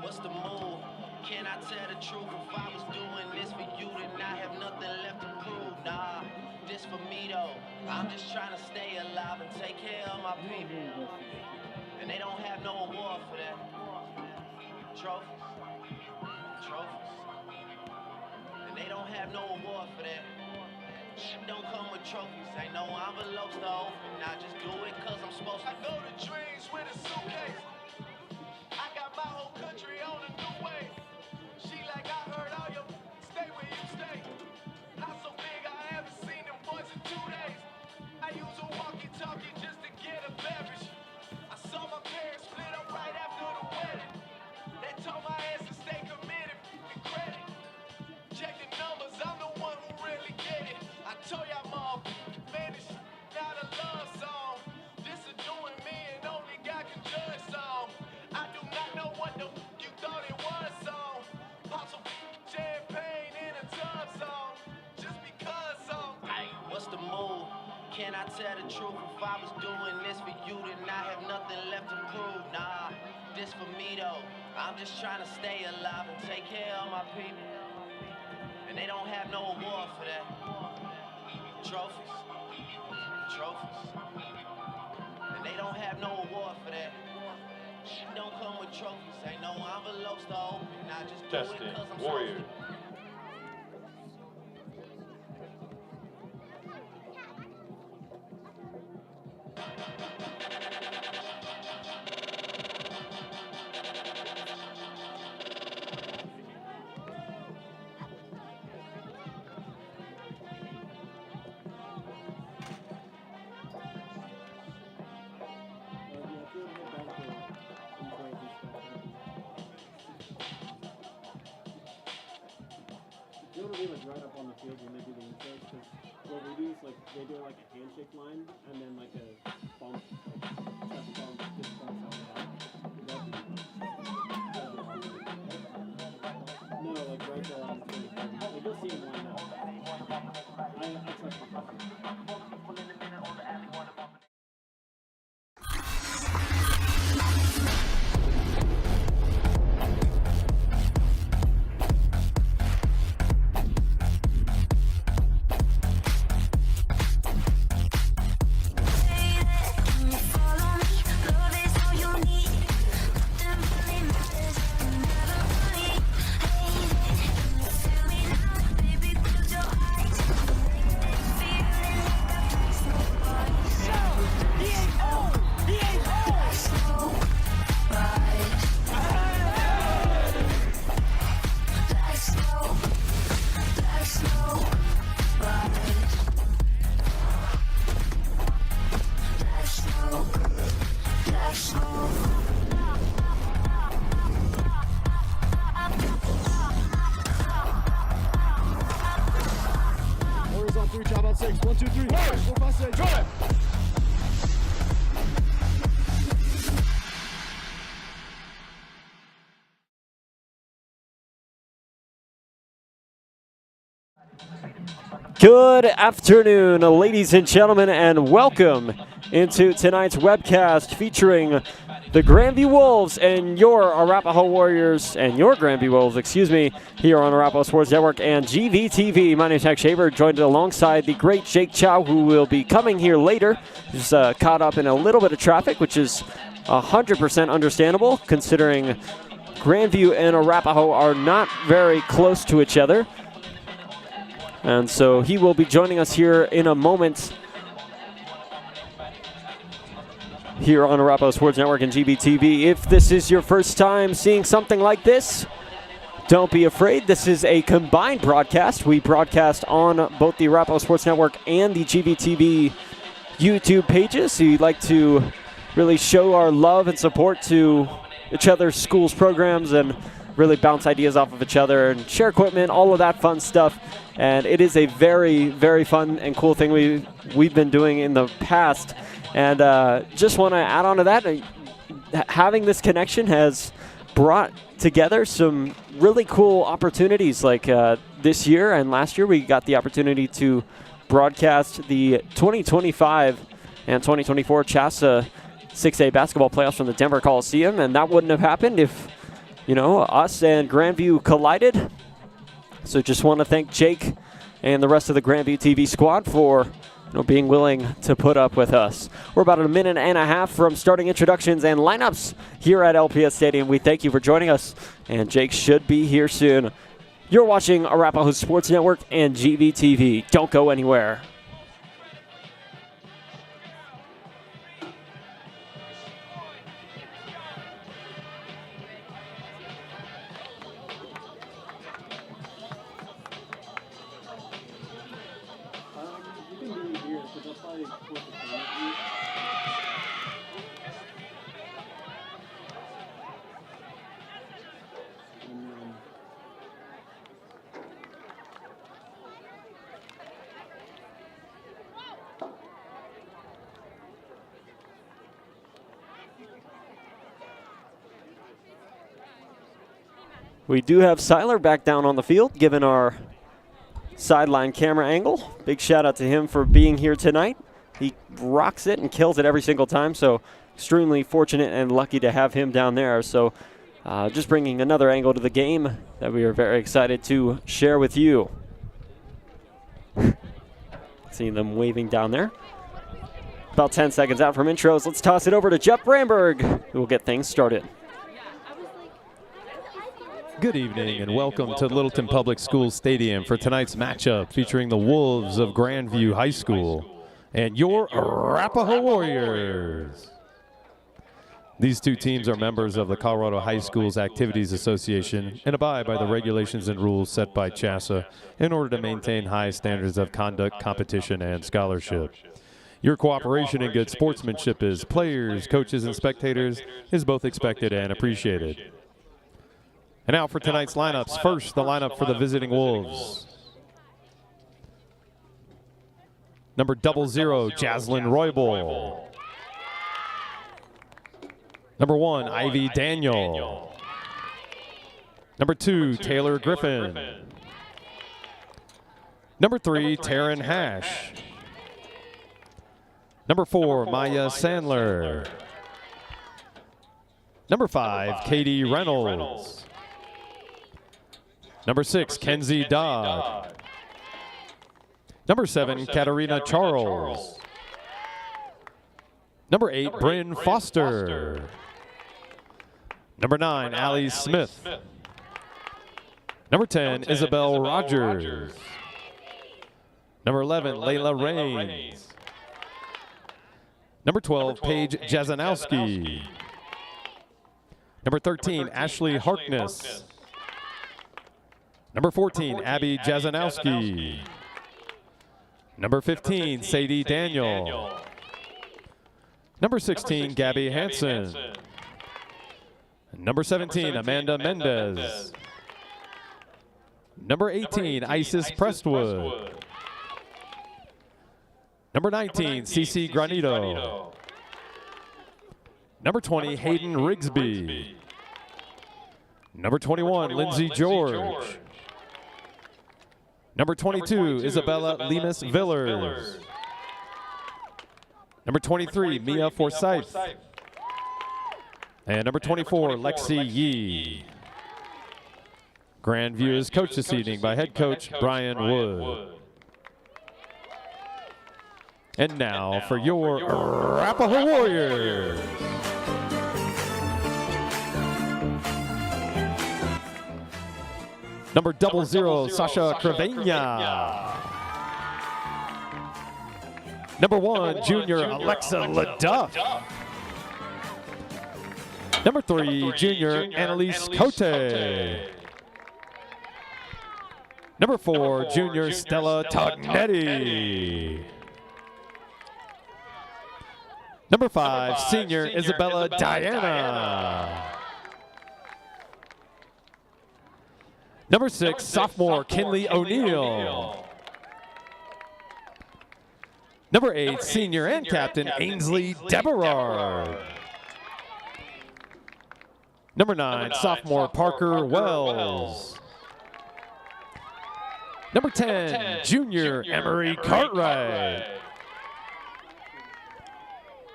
What's the move? Can I tell the truth? If I was doing this for you, then I have nothing left to prove. Nah, this for me though. I'm just trying to stay alive and take care of my people. And they don't have no award for that. Trophies. And they don't have no award for that. Don't come with trophies. Ain't no envelopes to open. I just do it cause I'm supposed to. I go to dreams with a suitcase. I got my whole country on a new way. She like, I heard all your stay where you stay. Not so big, I haven't seen them boys in 2 days. I use a walkie-talkie just to get a beverage. I saw my parents split up right after the wedding. They told my ass to stay committed and credit. Check the numbers, I'm the one who really get it. I told y'all, mom, man, it's not a love song. This is doing me and only God can judge song. I do not know what the you thought it was song. Pop some champagne in a tub song. Just because song. Hey, what's the move? Can I tell the truth? If I was doing this for you, then I have nothing left to prove. Nah, this for me though. I'm just trying to stay alive and take care of my people. And they don't have no award for that. Trophies. And they don't have no award for that. Don't come with trophies. Ain't no envelopes to open. I just do it because I'm Warriors. Like right up on the field when they do the intros, because what we do is like they do like a handshake line and then like a bump, like chest bump, fist bump, no, like right there on the field. Like you'll see him line up. I trust the Warriors on 3, job on 6. 1, 2, 3. 4, 5, 6. Go ahead. Good afternoon, ladies and gentlemen, and welcome into tonight's webcast featuring the Grandview Wolves and your Arapahoe Warriors and your Grandview Wolves, excuse me, here on Arapahoe Sports Network and GVTV. My name is Hank Shaver, joined alongside the great Jake Chow, who will be coming here later. He's caught up in a little bit of traffic, which is 100% understandable, considering Grandview and Arapahoe are not very close to each other. And so he will be joining us here in a moment here on Arapahoe Sports Network and GBTV. If this is your first time seeing something like this, don't be afraid. This is a combined broadcast. We broadcast on both the Arapahoe Sports Network and the GBTV YouTube pages. So we'd like to really show our love and support to each other's schools, programs, and really bounce ideas off of each other and share equipment, all of that fun stuff. And it is a very, very fun and cool thing we've been doing in the past. And just want to add on to that, having this connection has brought together some really cool opportunities. Like this year and last year, we got the opportunity to broadcast the 2025 and 2024 CHSAA 6A basketball playoffs from the Denver Coliseum, and that wouldn't have happened if, us and Grandview collided. So just want to thank Jake and the rest of the Grandview TV squad for being willing to put up with us. We're about a minute and a half from starting introductions and lineups here at LPS Stadium. We thank you for joining us, and Jake should be here soon. You're watching Arapahoe Sports Network and GV TV. Don't go anywhere. We do have Seiler back down on the field, given our sideline camera angle. Big shout out to him for being here tonight. He rocks it and kills it every single time, so extremely fortunate and lucky to have him down there. So just bringing another angle to the game that we are very excited to share with you. Seeing them waving down there. About 10 seconds out from intros. Let's toss it over to Jeff Bramberg, who will get things started. Good evening and welcome to Littleton Public Schools Stadium for tonight's matchup featuring the Wolves of Grandview High School and your Arapahoe Warriors. These two teams are members of the Colorado High Schools Activities Association and abide by the regulations and rules set by CHSAA in order to maintain high standards of conduct, competition, and scholarship. Your cooperation and good sportsmanship as players, coaches, and spectators is both expected and appreciated. And now for tonight's lineups. First, the lineup for the visiting Wolves. Number 00, Jaslyn Roybal. Number 1, Ivy Daniel. Number 2, Taylor Griffin. Number 3, Taryn Hash. Number 4, Maya Sandler. Number 5, Katie Reynolds. Number 6, Kenzie Dodd. Number 7, Katarina Charles. Number 8, Bryn Foster. Number 9, Allie Smith. Number 10, Isabel Rogers. Number 11, Layla Raines. Number 12, Paige Jazanowski. Number 13, Ashley Harkness. Number 14, Abby Jazanowski. Number 15, Sadie Daniel. Number 16, Gabby Hansen. Number 17, Amanda Mendez. Number 18, Isis Prestwood. Number 19, Cece Granito. Number 20, Hayden Rigsby. Number 21, Lindsay George. Number 22, Isabella Lemus Villers. Number 23, Mia Forsyth. And number 24, Lexi Yee. Grandview is coached this evening by head coach Brian Wood. And now for your Arapahoe Warriors. Number 00, Sasha Cravena. Number 1, junior Alexa LaDuff. Number 3, junior Annalise Cote. Number 4, junior Stella Tognetti. Number 5, senior Isabella Diana. Number 6, sophomore Kinley O'Neill. Number 8, senior and captain Ainsley Deberard. Number 9, sophomore Parker Wells. Number 10, junior Emery Cartwright.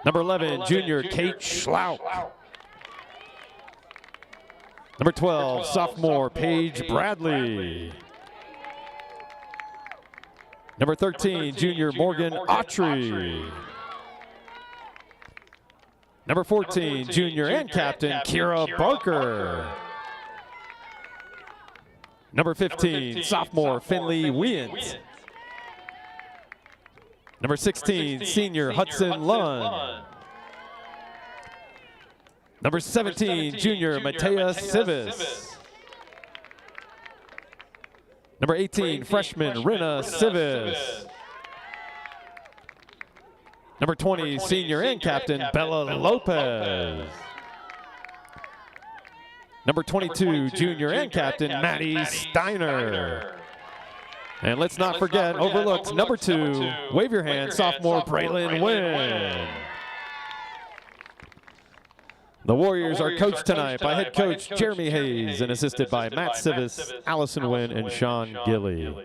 Number 11, junior Kate Schlauk. Number 12, sophomore Paige Bradley. Number 13, junior Morgan Autry. Number 14, junior and captain Kira Barker. Number 15, sophomore Finley Weant. Number 16, senior Hudson Lund. Number 17, junior Matea Civis. Number 18, freshman Rina Civis. Number 20, senior and captain Bella Lopez. Number 22, junior and captain Maddie Steiner. And let's not forget, overlooked, number 2, wave your hand, sophomore Braylon Wynn. The Warriors are coached tonight by head coach Jeremy Hayes and assisted by Matt Civis, Allison Wynn, and Sean Gilly.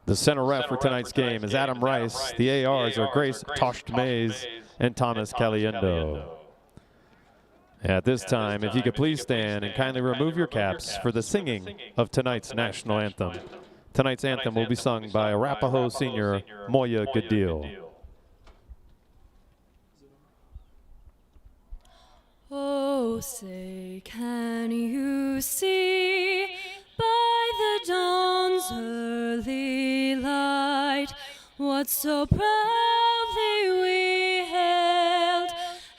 The center ref for tonight's game is Adam Rice. The ARs are Grace Tosht Mays and Thomas Caliendo. At this time, if you could please stand and kindly remove your caps for the singing of tonight's national anthem. Tonight's anthem will be sung by Arapahoe senior Moya Gooddeal. Oh, say, can you see by the dawn's early light what so proudly we hailed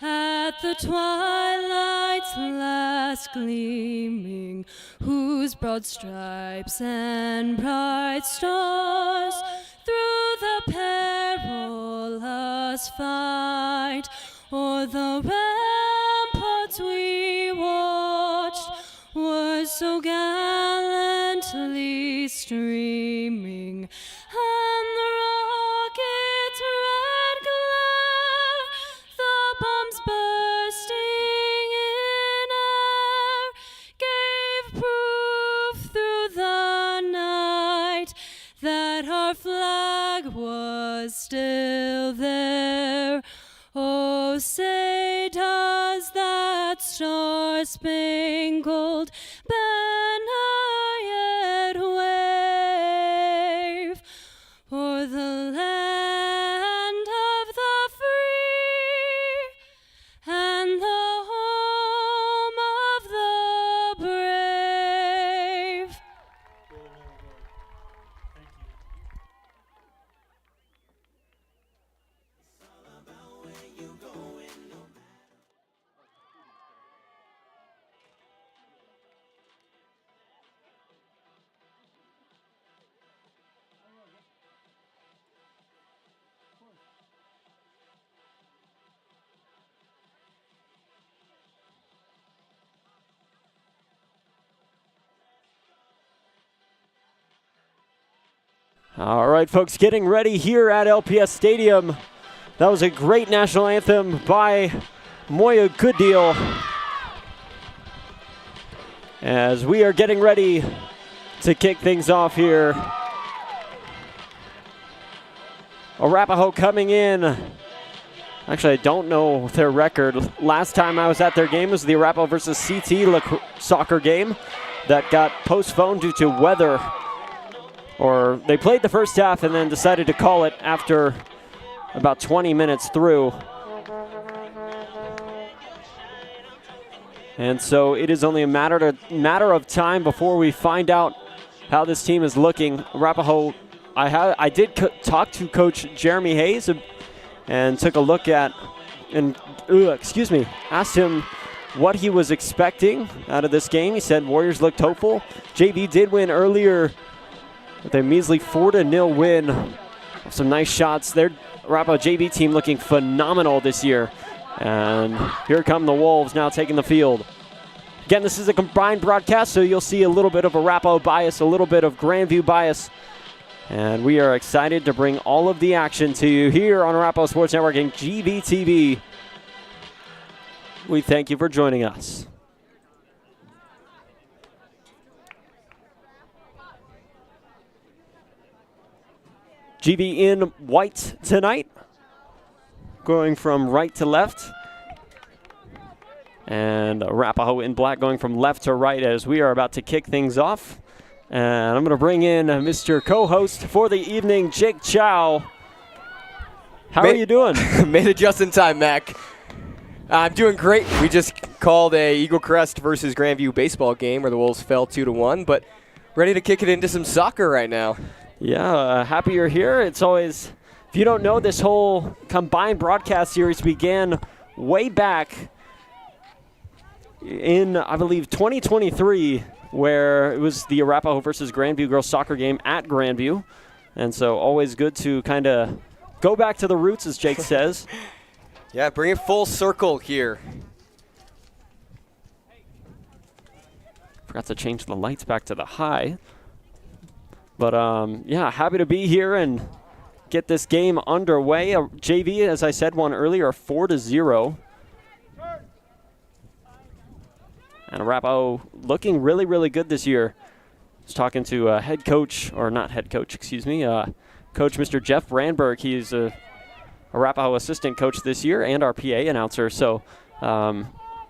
at the twilight's last gleaming, whose broad stripes and bright stars through the perilous fight o'er the ramparts we watched were so gallantly streaming, and the rocket's red glare, the bombs bursting in air, gave proof through the night that our flag was still there. Oh, say, does that star-spangled banner yet wave o'er the land of the free and the home of the brave? All right, folks, getting ready here at LPS Stadium. That was a great national anthem by Moya Gooddeal. As we are getting ready to kick things off here. Arapahoe coming in. Actually, I don't know their record. Last time I was at their game was the Arapahoe versus CT soccer game that got postponed due to weather. Or they played the first half and then decided to call it after about 20 minutes through. And so it is only a matter of time before we find out how this team is looking. Arapahoe, I did talk to Coach Jeremy Hayes and took a look at, and asked him what he was expecting out of this game. He said Warriors looked hopeful. JV did win earlier with a measly 4-0 win. Some nice shots. Their Arapahoe JV team looking phenomenal this year. And here come the Wolves now taking the field. Again, this is a combined broadcast, so you'll see a little bit of Arapahoe bias, a little bit of Grandview bias. And we are excited to bring all of the action to you here on Arapahoe Sports Network and GV TV. We thank you for joining us. GV in white tonight, going from right to left. And Arapahoe in black going from left to right as we are about to kick things off. And I'm going to bring in Mr. Co-host for the evening, Jake Chow. How are you doing? Made it just in time, Mac. I'm doing great. We just called a Eagle Crest versus Grandview baseball game where the Wolves fell 2-1, but ready to kick it into some soccer right now. Yeah, happy you're here. It's always, if you don't know, this whole combined broadcast series began way back in, I believe, 2023, where it was the Arapahoe versus Grandview girls soccer game at Grandview. And so always good to kind of go back to the roots, as Jake says. Yeah, bring it full circle here. Forgot to change the lights back to the high. But, yeah, happy to be here and get this game underway. JV, as I said, won earlier 4-0. And Arapahoe looking really, really good this year. I was talking to head coach, or not head coach, excuse me, Coach Mr. Jeff Brandberg. He's a Arapahoe assistant coach this year and our PA announcer. So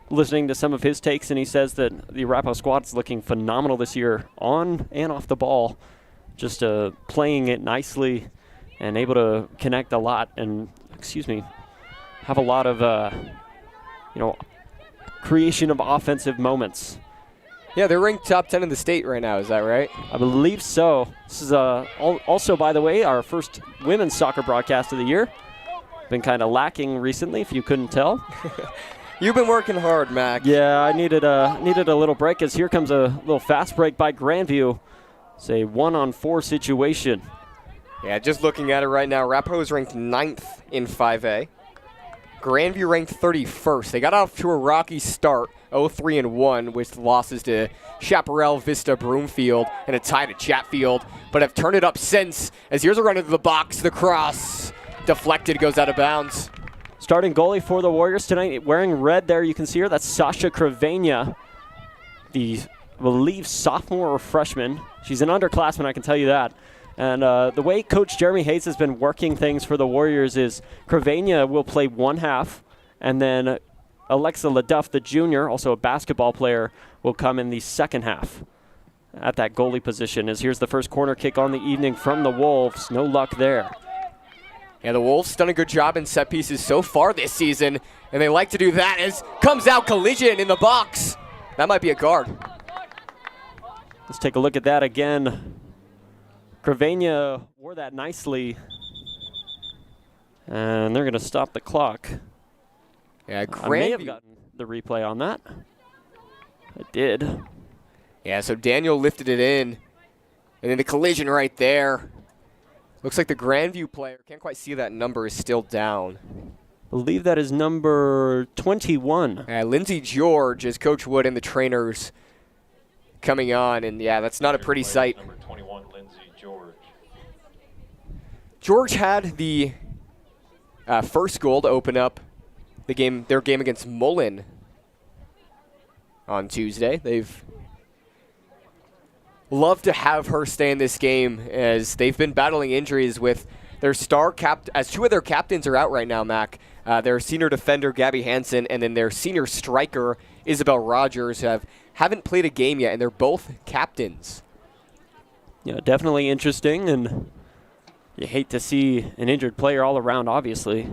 listening to some of his takes, and he says that the Arapahoe squad's looking phenomenal this year on and off the ball. Just playing it nicely and able to connect a lot and, have a lot of, creation of offensive moments. Yeah, they're ranked top 10 in the state right now. Is that right? I believe so. This is also, by the way, our first women's soccer broadcast of the year. Been kind of lacking recently, if you couldn't tell. You've been working hard, Mac. Yeah, I needed a little break, as here comes a little fast break by Grandview. It's a 1-on-4 situation. Yeah, just looking at it right now, Arapahoe is ranked 9th in 5A. Grandview ranked 31st. They got off to a rocky start, 0-3-1, with losses to Chaparral, Vista, Broomfield, and a tie to Chatfield, but have turned it up since, as here's a run into the box. The cross deflected, goes out of bounds. Starting goalie for the Warriors tonight, wearing red there, you can see her. That's Sasha Kravenia, the, I believe, sophomore or freshman. She's an underclassman, I can tell you that. And the way Coach Jeremy Hayes has been working things for the Warriors is Kravenia will play one half, and then Alexa LaDuff, the junior, also a basketball player, will come in the second half at that goalie position. As here's the first corner kick on the evening from the Wolves. No luck there. Yeah, the Wolves done a good job in set pieces so far this season, and they like to do that as comes out collision in the box. That might be a guard. Let's take a look at that again. Kravenia wore that nicely, and they're going to stop the clock. Yeah, I may have gotten the replay on that. I did. Yeah, so Daniel lifted it in, and then the collision right there. Looks like the Grandview player, can't quite see that number, is still down. I believe that is number 21. Lindsey George is Coach Wood and the trainers coming on, and yeah, that's not a pretty sight. Number 21, Lindsey George. George had the first goal to open up the game, their game against Mullen on Tuesday. They've loved to have her stay in this game as they've been battling injuries with their star as two of their captains are out right now, Mac. Their senior defender, Gabby Hansen, and then their senior striker, Isabel Rogers, haven't played a game yet, and they're both captains. Yeah, definitely interesting, and you hate to see an injured player all around, obviously.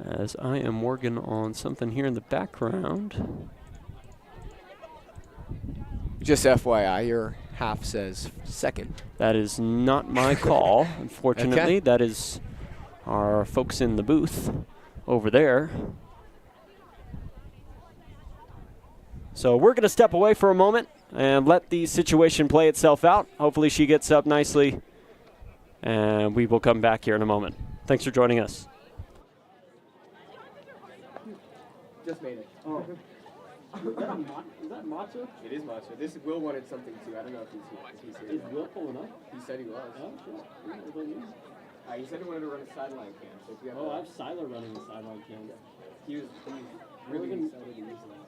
As I am working on something here in the background. Just FYI, your half says second. That is not my call, unfortunately. Okay. That is our folks in the booth over there. So we're going to step away for a moment and let the situation play itself out. Hopefully she gets up nicely, and we will come back here in a moment. Thanks for joining us. Just made it. Oh. Is that matcha? It is matcha. This Will wanted something too. I don't know if he's here. Is Will pulling up? He said he was. Oh, sure. He said he wanted to run a sideline cam. So if we have I have Siler running the sideline cam. he was really Really? excited to use that.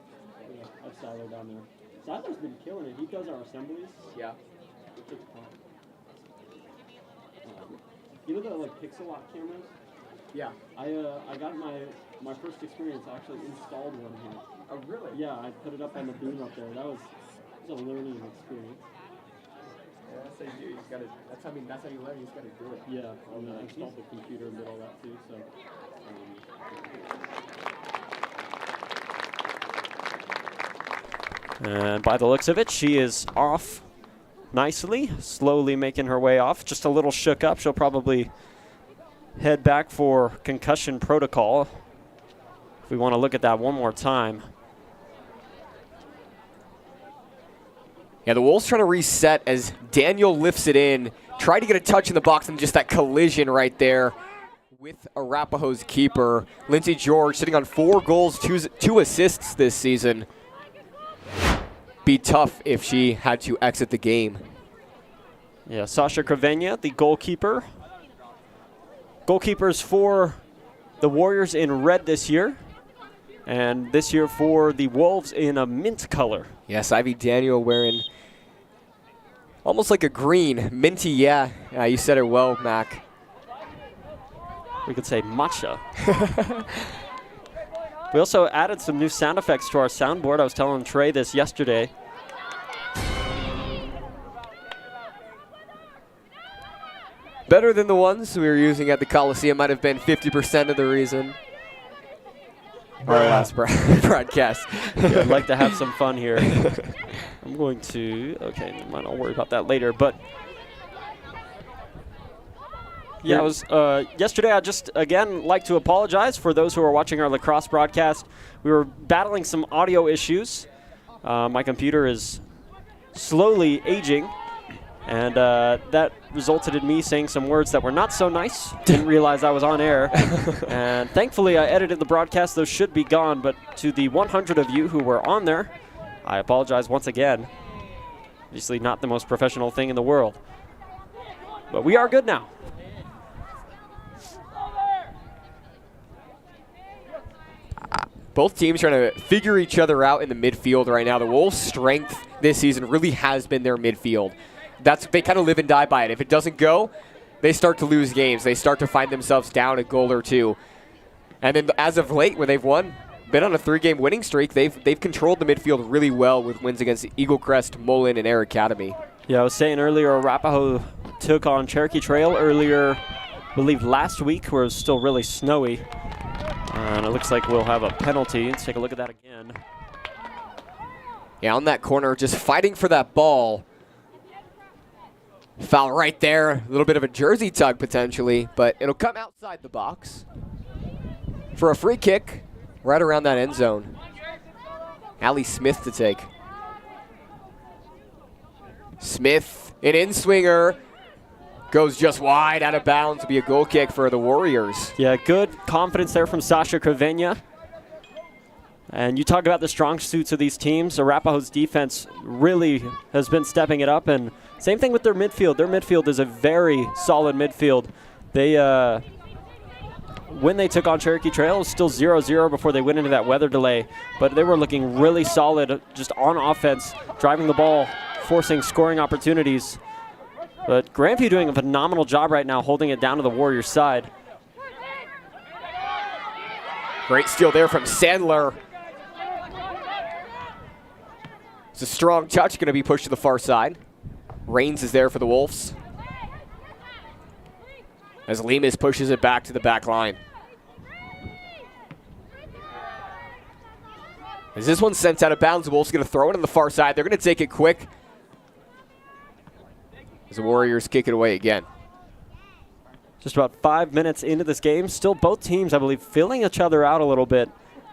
Yeah, I have Siler down there. Siler's been killing it. He does our assemblies. Yeah. It's fun. You know the pixel lock cameras? Yeah. I got my first experience. I actually installed one here. Oh, really? Yeah, I put it up on the boom up there. That was a learning experience. Yeah, that's how you do. You just gotta. That's how you learn. You just gotta do it. Yeah, and then I installed the computer and did all that too. So. And by the looks of it, she is off nicely, slowly making her way off. Just a little shook up. She'll probably head back for concussion protocol. If we want to look at that one more time. Yeah, the Wolves trying to reset as Daniel lifts it in. Tried to get a touch in the box and just that collision right there with Arapahoe's keeper. Lindsey George sitting on 4 goals, 2 assists this season. Be tough if she had to exit the game. Yeah, Sasha Kravenia, the goalkeeper. Goalkeepers for the Warriors in red this year. And this year for the Wolves in a mint color. Yes, Ivy Daniel wearing almost like a green, minty, yeah. You said it well, Mac. We could say matcha. We also added some new sound effects to our soundboard. I was telling Trey this yesterday. Better than the ones we were using at the Coliseum. Might have been 50% of the reason. Our last broadcast. Yeah, I'd like to have some fun here. I'm going to, okay, never mind, I'll worry about that later. But yeah, it was yesterday. I just again like to apologize for those who are watching our lacrosse broadcast. We were battling some audio issues. My computer is slowly aging, and that resulted in me saying some words that were not so nice. Didn't realize I was on air. And thankfully, I edited the broadcast. Those should be gone. But to the 100 of you who were on there, I apologize once again. Obviously not the most professional thing in the world. But we are good now. Both teams trying to figure each other out in the midfield right now. The Wolves' strength this season really has been their midfield. They kind of live and die by it. If it doesn't go, they start to lose games. They start to find themselves down a goal or two. And then as of late, when they've been on a 3-game winning streak, they've controlled the midfield really well with wins against Eagle Crest, Mullen, and Air Academy. Yeah, I was saying earlier, Arapahoe took on Cherokee Trail earlier, I believe last week, where it was still really snowy. And it looks like we'll have a penalty. Let's take a look at that again. Yeah, on that corner, just fighting for that ball. Foul right there. A little bit of a jersey tug potentially, but it'll come outside the box for a free kick right around that end zone. Allie Smith to take. Smith, an in-swinger. Goes just wide, out of bounds. Will be a goal kick for the Warriors. Yeah, good confidence there from Sasha Kravenia. And you talk about the strong suits of these teams. Arapahoe's defense really has been stepping it up. And same thing with their midfield. Their midfield is a very solid midfield. They, when they took on Cherokee Trail, it was still 0-0 before they went into that weather delay. But they were looking really solid just on offense, driving the ball, forcing scoring opportunities. But Grandview doing a phenomenal job right now holding it down to the Warriors' side. Great steal there from Sandler. It's a strong touch, going to be pushed to the far side. Raines is there for the Wolves. As Lemus pushes it back to the back line. As this one's sent out of bounds, the Wolves going to throw it on the far side. They're going to take it quick. As the Warriors kick it away again. Just about 5 minutes into this game. Still both teams, I believe, filling each other out a little bit.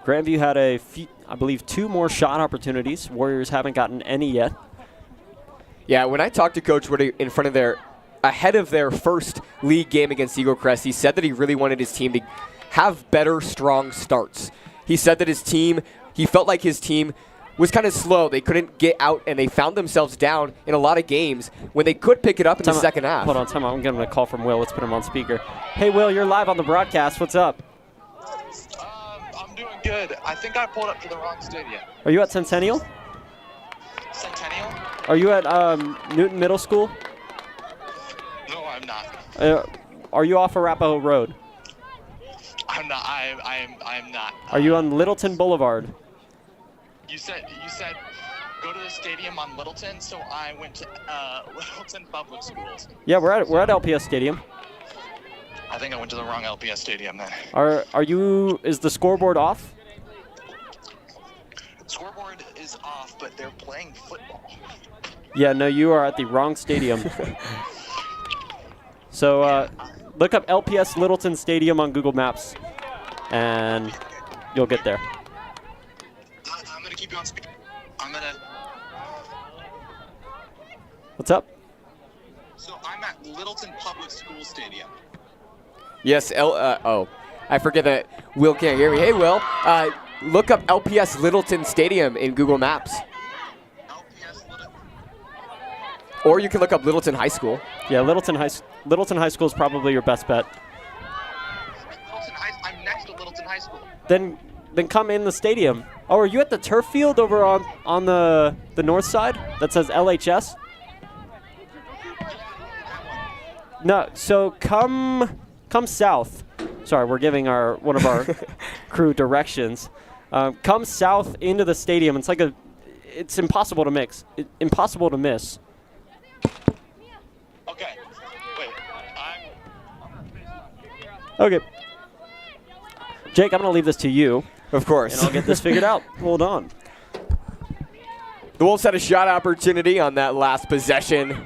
Grandview had I believe 2 more shot opportunities. Warriors haven't gotten any yet. Yeah, when I talked to Coach Woody ahead of their first league game against Eagle Crest, he said that he really wanted his team to have better, strong starts. He said that he felt like his team was kind of slow. They couldn't get out, and they found themselves down in a lot of games when they could pick it up in the second half. Hold on, time out. I'm getting a call from Will. Let's put him on speaker. Hey, Will, you're live on the broadcast. What's up? I'm doing good. I think I pulled up to the wrong stadium. Are you at Centennial? Centennial? Are you at Newton Middle School? No, I'm not. Are you off Arapahoe Road? I'm not. I'm not. Are you on Littleton Boulevard? You said go to the stadium on Littleton, so I went to Littleton Public Schools. Yeah, we're at LPS Stadium. I think I went to the wrong LPS Stadium then. Is the scoreboard off? Scoreboard is off, but they're playing football. Yeah, no, you are at the wrong stadium. So look up LPS Littleton Stadium on Google Maps, and you'll get there. I'm going to keep you on speaker. What's up? So I'm at Littleton Public School Stadium. Yes, I forget that Will can't hear me. Hey, Will, look up LPS Littleton Stadium in Google Maps. LPS Littleton. Or you can look up Littleton High School. Yeah, Littleton High School is probably your best bet. I'm next to Littleton High School. Then come in the stadium. Oh, are you at the turf field over on the north side that says LHS? No, so come south. Sorry, we're giving one of our crew directions. Come south into the stadium. It's impossible to miss. Okay. Wait. Okay. Jake, I'm going to leave this to you. Of course. And I'll get this figured out. Hold on. The Wolves had a shot opportunity on that last possession.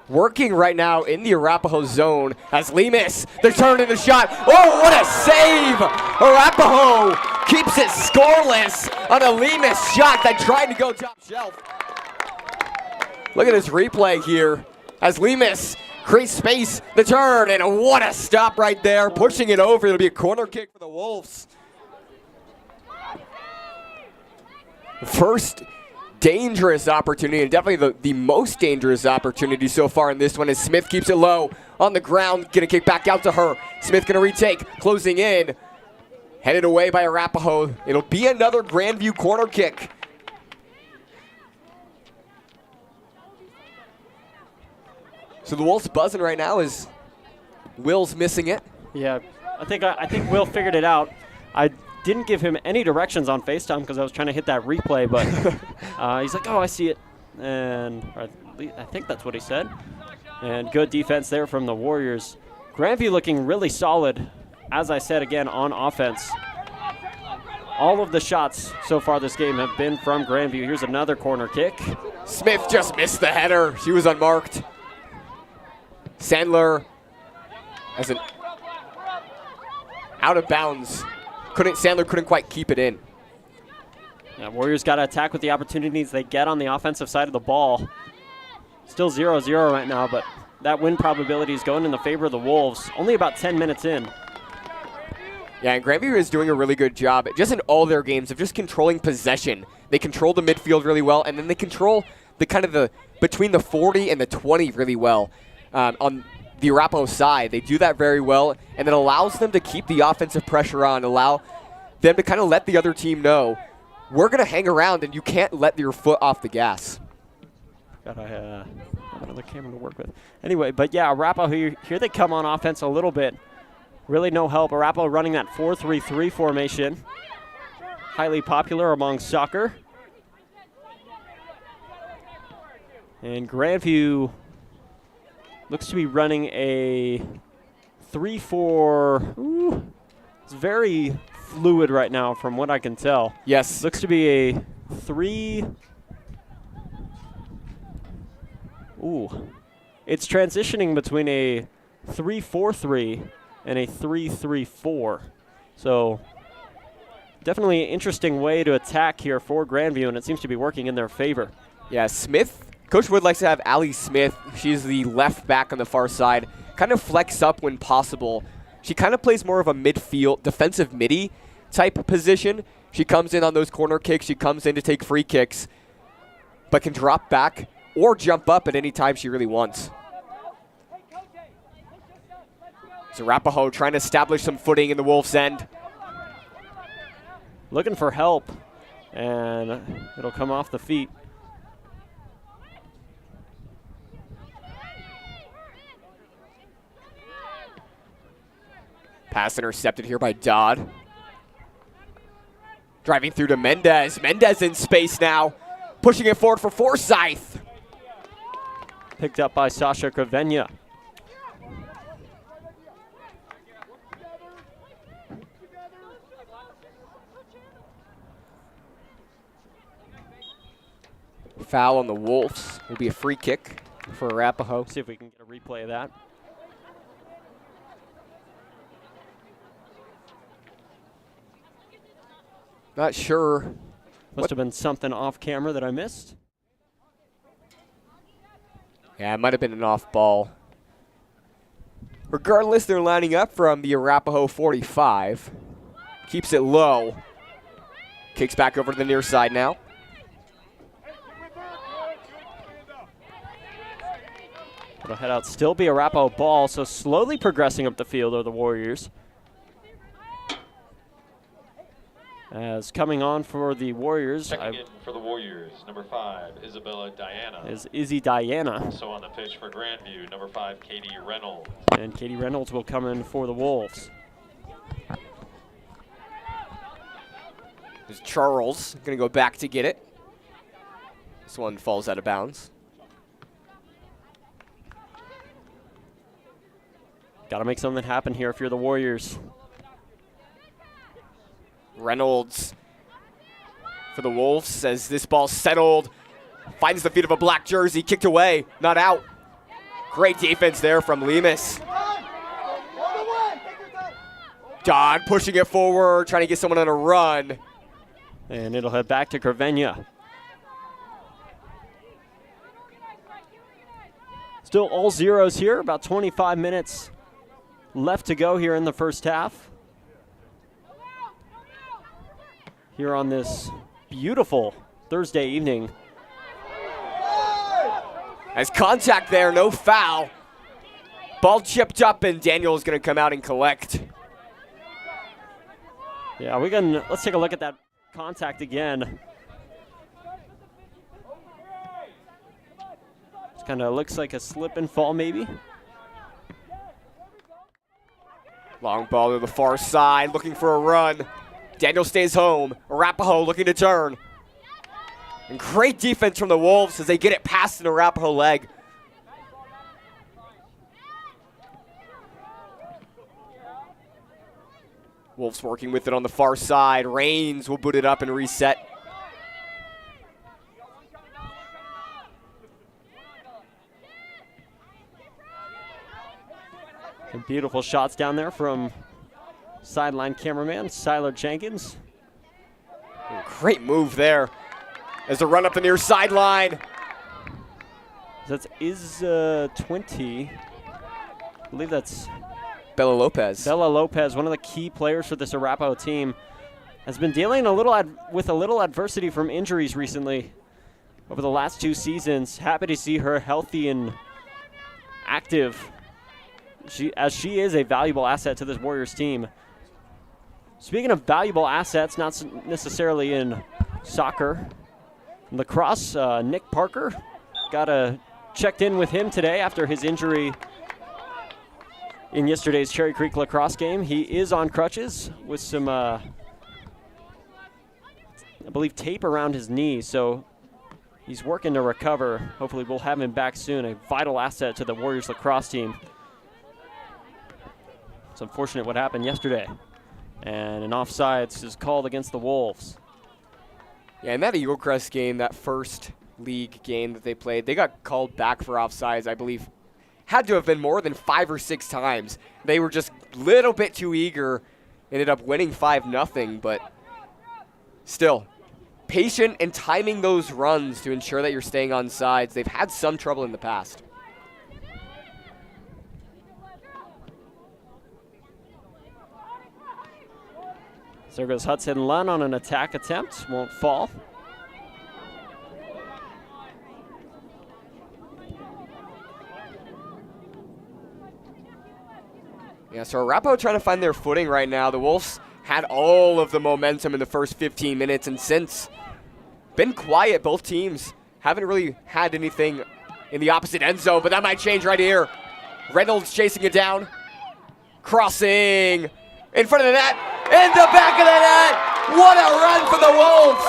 Working right now in the Arapahoe zone as Lemus, the turn and the shot. Oh, what a save! Arapahoe keeps it scoreless on a Lemus shot that tried to go top shelf. Look at this replay here as Lemus creates space, the turn, and what a stop right there. Pushing it over, it'll be a corner kick for the Wolves. First dangerous opportunity, and definitely the most dangerous opportunity so far in this one, as Smith keeps it low on the ground, gonna kick back out to her. Smith gonna retake, closing in, headed away by Arapahoe. It'll be another Grandview corner kick. So the Wolves buzzing right now as Will's missing it. Yeah, I think Will figured it out. I didn't give him any directions on FaceTime because I was trying to hit that replay, but he's like, oh, I see it. And I think that's what he said. And good defense there from the Warriors. Grandview looking really solid, as I said again, on offense. All of the shots so far this game have been from Grandview. Here's another corner kick. Smith just missed the header. She was unmarked. Sandler as an out of bounds. Sandler couldn't quite keep it in. Yeah, Warriors got to attack with the opportunities they get on the offensive side of the ball. Still 0-0 right now, but that win probability is going in the favor of the Wolves. Only about 10 minutes in. Yeah, and Grandview is doing a really good job, just in all their games, of just controlling possession. They control the midfield really well, and then they control the between the 40 and the 20 really well. On the Arapahoe side, they do that very well, and it allows them to keep the offensive pressure on, allow them to kind of let the other team know, we're going to hang around and you can't let your foot off the gas. Got another camera to work with. Anyway, but yeah, Arapahoe, here they come on offense a little bit. Really no help. Arapahoe running that 4-3-3 formation. Highly popular among soccer. And Grandview looks to be running a 3-4. Ooh, it's very fluid right now from what I can tell. Yes. Looks to be a 3. Ooh. It's transitioning between a 3-4-3 and a 3-3-4. So definitely an interesting way to attack here for Grandview, and it seems to be working in their favor. Yeah, Smith. Coach Wood likes to have Allie Smith. She's the left back on the far side. Kind of flex up when possible. She kind of plays more of a midfield, defensive midi type position. She comes in on those corner kicks. She comes in to take free kicks, but can drop back or jump up at any time she really wants. So Arapahoe trying to establish some footing in the Wolves' end. Looking for help, and it'll come off the feet. Pass intercepted here by Dodd. Driving through to Mendez. Mendez in space now. Pushing it forward for Forsyth. Picked up by Sasha Kravenya. Foul on the Wolves. Will be a free kick for Arapahoe. See if we can get a replay of that. Not sure. Must have been something off camera that I missed. Yeah, it might have been an off ball. Regardless, they're lining up from the Arapahoe 45. Keeps it low. Kicks back over to the near side now. It'll head out, still be Arapahoe ball, so slowly progressing up the field are the Warriors. As coming on for the Warriors, Checking in for the Warriors, number 5, Isabella Diana. Is Izzy Diana. Also on the pitch for Grandview, number 5, Katie Reynolds. And Katie Reynolds will come in for the Wolves. There's Charles, gonna go back to get it. This one falls out of bounds. Got to make something happen here if you're the Warriors. Reynolds for the Wolves says this ball settled. Finds the feet of a black jersey, kicked away, not out. Great defense there from Lemus. Dodd pushing it forward, trying to get someone on a run. And it'll head back to Kravenya. Still all zeros here, about 25 minutes left to go here in the first half. Here on this beautiful Thursday evening. As contact there, no foul. Ball chipped up and Daniel is going to come out and collect. Yeah, let's take a look at that contact again. It kind of looks like a slip and fall maybe. Long ball to the far side, looking for a run. Daniel stays home. Arapahoe looking to turn. And great defense from the Wolves as they get it past an Arapahoe leg. Wolves working with it on the far side. Rains will boot it up and reset. Some beautiful shots down there from sideline cameraman Siler Jenkins. Great move there as a run up the near sideline. That's 20. I believe that's Bella Lopez. Bella Lopez, one of the key players for this Arapahoe team, has been dealing with a little adversity from injuries recently over the last 2 seasons. Happy to see her healthy and active, as she is a valuable asset to this Warriors team. Speaking of valuable assets, not necessarily in soccer, lacrosse, Nick Parker got checked in with him today after his injury in yesterday's Cherry Creek lacrosse game. He is on crutches with some, I believe, tape around his knee, so he's working to recover. Hopefully we'll have him back soon, a vital asset to the Warriors lacrosse team. It's unfortunate what happened yesterday. And an offsides is called against the Wolves. Yeah, in that Eagle Crest game, that first league game that they played, they got called back for offsides, I believe. Had to have been more than 5 or 6 times. They were just a little bit too eager. Ended up winning 5-0, but still, patient and timing those runs to ensure that you're staying on sides. They've had some trouble in the past. So there goes Hudson Lunn on an attack attempt. Won't fall. Yeah, so Arapahoe trying to find their footing right now. The Wolves had all of the momentum in the first 15 minutes, and since been quiet. Both teams haven't really had anything in the opposite end zone, but that might change right here. Reynolds chasing it down. Crossing in front of the net. In the back of the net. What a run for the Wolves.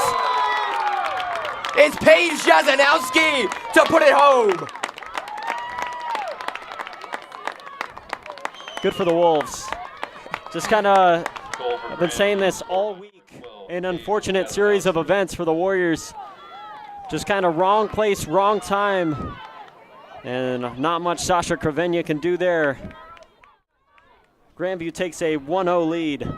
It's Paige Jazanowski to put it home. Good for the Wolves. Just kind of, I've been saying this all week. An unfortunate series of events for the Warriors. Just kind of wrong place, wrong time. And not much Sasha Kravenya can do there. Grandview takes a 1-0 lead.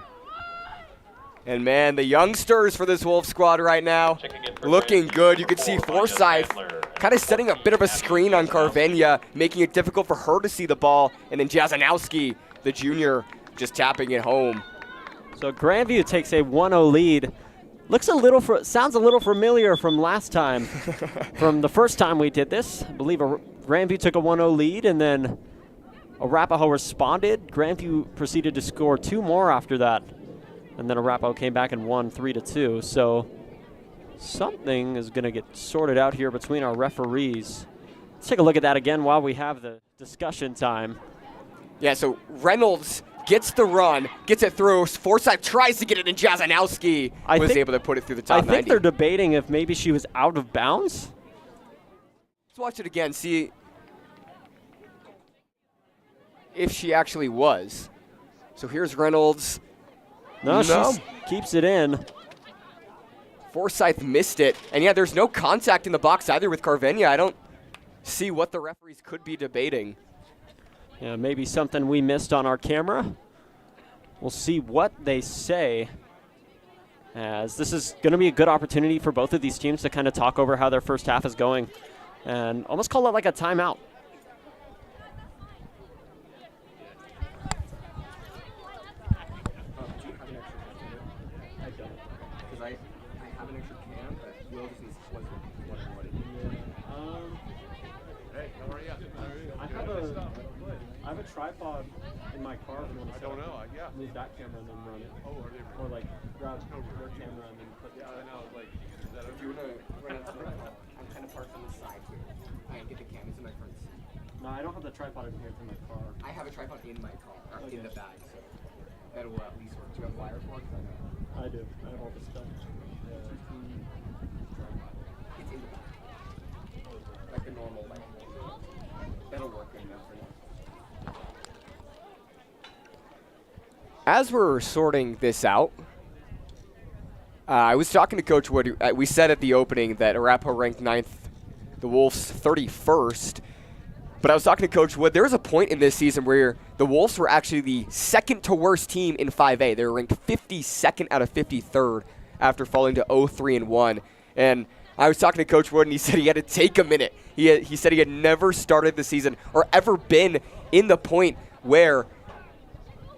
And man, the youngsters for this Wolf squad right now looking good. You can see Forsyth kind of setting a bit of a screen on Carvenia, making it difficult for her to see the ball. And then Jazanowski, the junior, just tapping it home. So Grandview takes a 1-0 lead. Sounds a little familiar from last time. From the first time we did this, I believe Grandview took a 1-0 lead, and then Arapahoe responded. Grandview proceeded to score 2 more after that. And then Arapahoe came back and won 3-2. So something is going to get sorted out here between our referees. Let's take a look at that again while we have the discussion time. Yeah, so Reynolds gets the run, gets it through. Forsyth tries to get it, and Jazanowski was able to put it through the top 90. I think they're debating if maybe she was out of bounds. Let's watch it again, see if she actually was. So here's Reynolds. No, she keeps it in. Forsyth missed it. And yeah, there's no contact in the box either with Carvenia. I don't see what the referees could be debating. Yeah, maybe something we missed on our camera. We'll see what they say, as this is going to be a good opportunity for both of these teams to kind of talk over how their first half is going and almost call it like a timeout. I have a tripod in my car. If you want to move that camera and then run it. Or like grab your camera and then put it. If you were to run it, I'm kind of parked on the side here. I can get the cameras in my front seat. No, I don't have the tripod in here for my car. I have a tripod in my car, or in the bag, so that'll at least work. Do you have wire cords? I do. I have all the stuff. It's in the bag. Like the normal, that'll work good enough for now. As we're sorting this out, I was talking to Coach Wood. We said at the opening that Arapahoe ranked 9th, the Wolves 31st. But I was talking to Coach Wood. There was a point in this season where the Wolves were actually the second to worst team in 5A. They were ranked 52nd out of 53rd after falling to 0-3-1. And I was talking to Coach Wood, and he said he had to take a minute. He said he had never started the season or ever been in the point where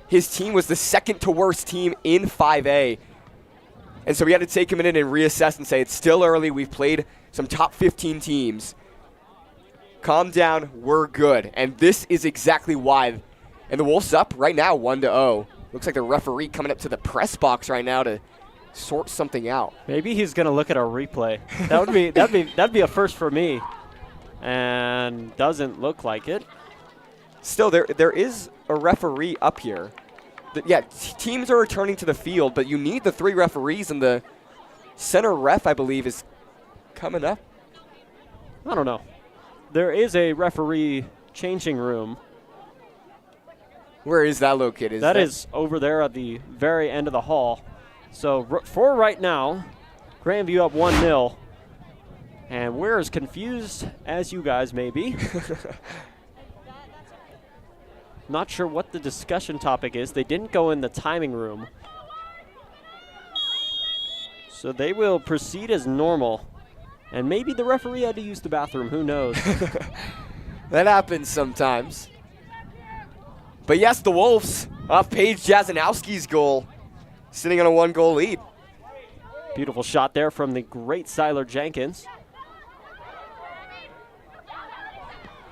his team was the second to worst team in 5A. And so we had to take a minute and reassess and say, it's still early. We've played some top 15 teams. Calm down. We're good. And this is exactly why. And the Wolves up right now 1-0. Looks like the referee coming up to the press box right now to sort something out. Maybe he's going to look at our replay. That'd be a first for me. And doesn't look like it. Still, there is a referee up here. Teams are returning to the field, but you need the 3 referees, and the center ref, I believe, is coming up. I don't know. There is a referee changing room. Where is that located? That is over there at the very end of the hall. So for right now, Grandview up 1-0. And we're as confused as you guys may be. Not sure what the discussion topic is. They didn't go in the timing room. So they will proceed as normal. And maybe the referee had to use the bathroom. Who knows? That happens sometimes. But yes, the Wolves off Paige Jazanowski's goal sitting on a 1-goal lead. Beautiful shot there from the great Siler Jenkins.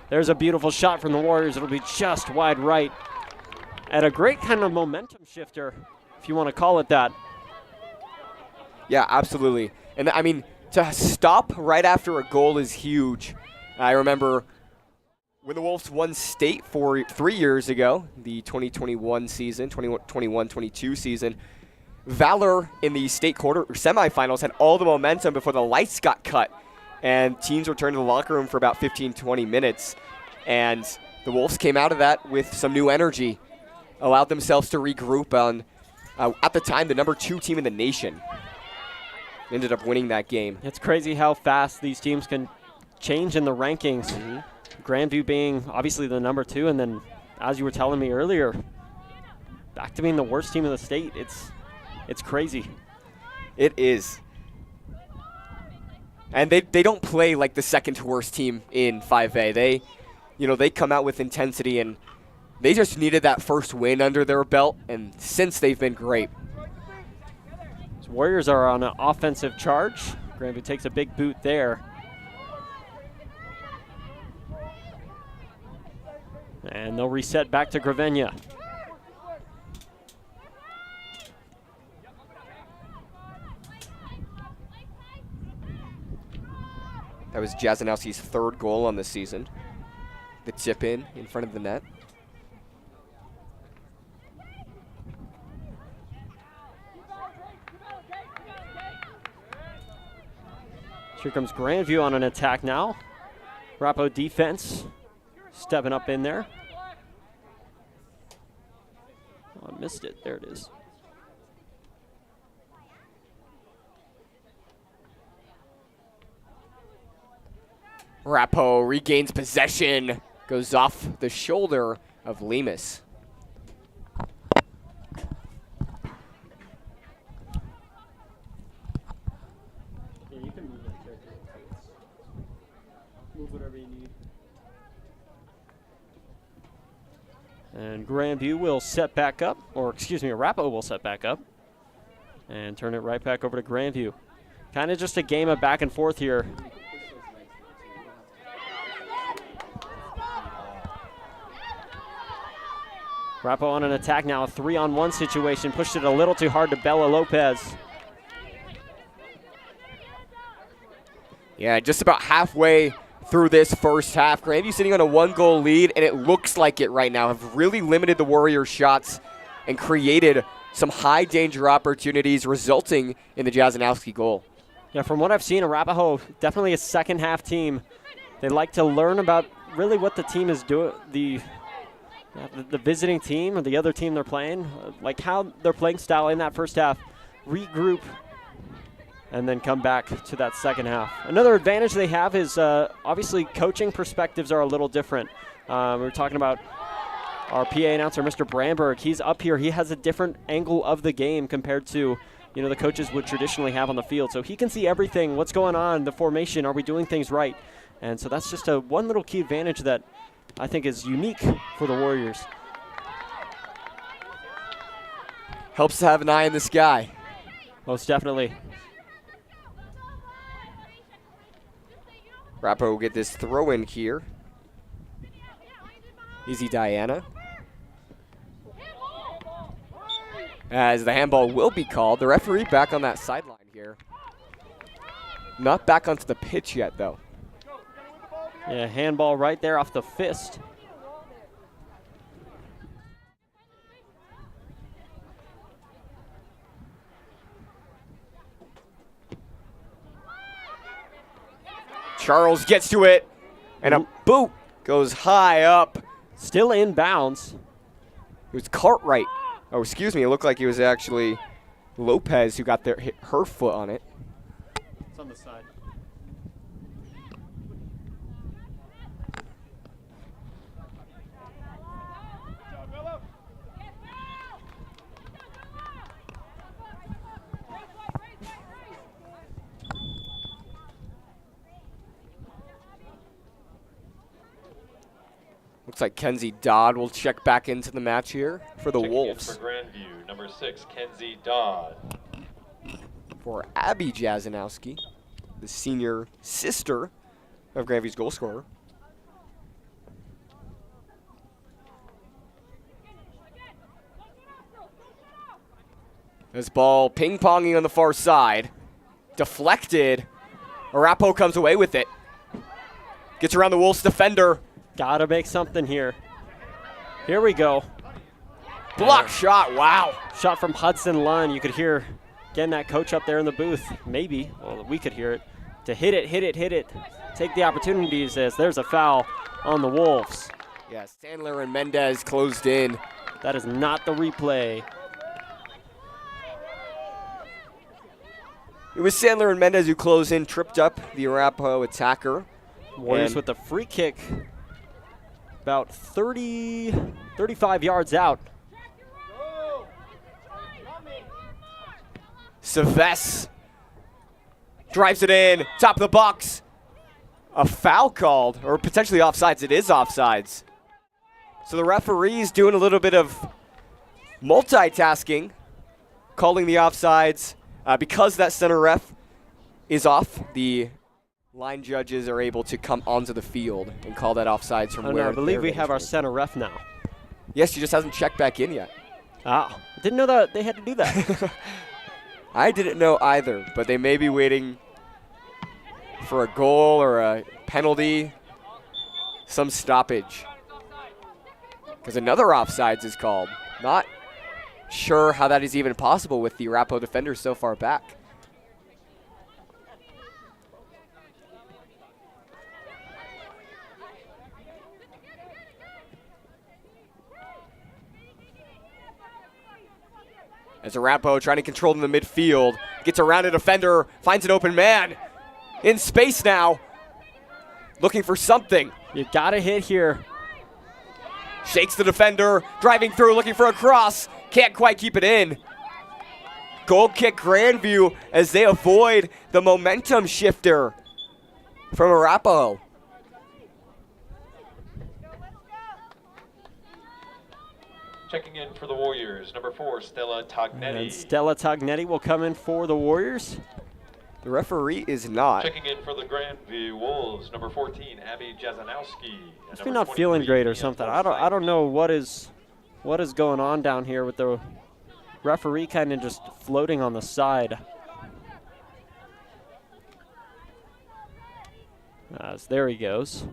There's a beautiful shot from the Warriors. It'll be just wide right. At a great kind of momentum shifter, if you want to call it that. Yeah, absolutely. And I mean, to stop right after a goal is huge. I remember when the Wolves won state 3 years ago, the 2021 season, 21-22 season, Valor in the state semifinals had all the momentum before the lights got cut. And teams returned to the locker room for about 15-20 minutes. And the Wolves came out of that with some new energy, allowed themselves to regroup on, at the time, the number 2 team in the nation. Ended up winning that game. It's crazy how fast these teams can change in the rankings. Grandview being obviously the number 2, and then, as you were telling me earlier, back to being the worst team in the state. It's crazy. It is. And they don't play like the second to worst team in 5A. They come out with intensity, and they just needed that first win under their belt, and since they've been great. So Warriors are on an offensive charge. Grandview takes a big boot there. And they'll reset back to Gravenia. That was Jazanowski's 3rd goal on the season. The tip in front of the net. Here comes Grandview on an attack now. Arapahoe defense stepping up in there. Oh, I missed it. There it is. Arapahoe regains possession. Goes off the shoulder of Lemus. Yeah, you can move that character. Move whatever you need. And Grandview will set back up, or excuse me, Arapahoe will set back up and turn it right back over to Grandview. Kind of just a game of back and forth here. Arapahoe on an attack now, a 3-on-1 situation. Pushed it a little too hard to Bella Lopez. Yeah, just about halfway through this first half. Grandview sitting on a 1-goal lead, and it looks like it right now. Have really limited the Warriors' shots and created some high-danger opportunities, resulting in the Jazanowski goal. Yeah, from what I've seen, Arapahoe, definitely a second-half team. They like to learn about really what the team is doing, the visiting team or the other team they're playing, like how their playing style in that first half, regroup, and then come back to that second half. Another advantage they have is obviously coaching perspectives are a little different. We were talking about our PA announcer, Mr. Bramberg. He's up here. He has a different angle of the game compared to the coaches would traditionally have on the field. So he can see everything, what's going on, the formation, are we doing things right? And so that's just one little key advantage that I think is unique for the Warriors. Helps to have an eye in the sky. Most definitely. Arapahoe will get this throw in here. Easy Diana. As the handball will be called. The referee back on that sideline here. Not back onto the pitch yet, though. Yeah, handball right there off the fist. Charles gets to it, and a boot goes high up. Still in bounds. It was Cartwright. Oh, excuse me. It looked like it was actually Lopez who got her foot on it. It's on the side. Looks like Kenzie Dodd will check back into the match here for the Checking in Wolves. for Grandview, number number 6, Kenzie Dodd. For Abby Jazanowski, the senior sister of Grandview's goal scorer. This ball ping-ponging on the far side. Deflected. Arapahoe comes away with it. Gets around the Wolves defender. Gotta make something here. Here we go. Block shot, wow. Shot from Hudson Lunn. You could hear, again, that coach up there in the booth. Maybe, well, we could hear it. To hit it, hit it, hit it. Take the opportunities as there's a foul on the Wolves. Yeah, Sandler and Mendez closed in. That is not the replay. It was Sandler and Mendez who closed in, tripped up the Arapahoe attacker. Warriors with the free kick about 35 yards out. Saves drives it in, top of the box. A foul called, or potentially offsides. It is offsides. So the referee's doing a little bit of multitasking, calling the offsides. Because that center ref is off, the line judges are able to come onto the field and call that offsides from where. I believe we have our center ref now. Yes, he just hasn't checked back in yet. Ah, didn't know that they had to do that. I didn't know either, but they may be waiting for a goal or a penalty, some stoppage. Because another offsides is called. Not sure how that is even possible with the Arapahoe defenders so far back. As Arapahoe trying to control in the midfield, gets around a defender, finds an open man. In space now, looking for something. You gotta hit here. Shakes the defender, driving through, looking for a cross. Can't quite keep it in. Goal kick Grandview as they avoid the momentum shifter from Arapahoe. Checking in for the Warriors, number 4, Stella Tognetti. And Stella Tognetti will come in for the Warriors. The referee is not. Checking in for the Grandview Wolves, number 14, Abby Jazanowski. Must be not feeling great or something. I don't know what is going on down here with the referee kind of just floating on the side. As there he goes.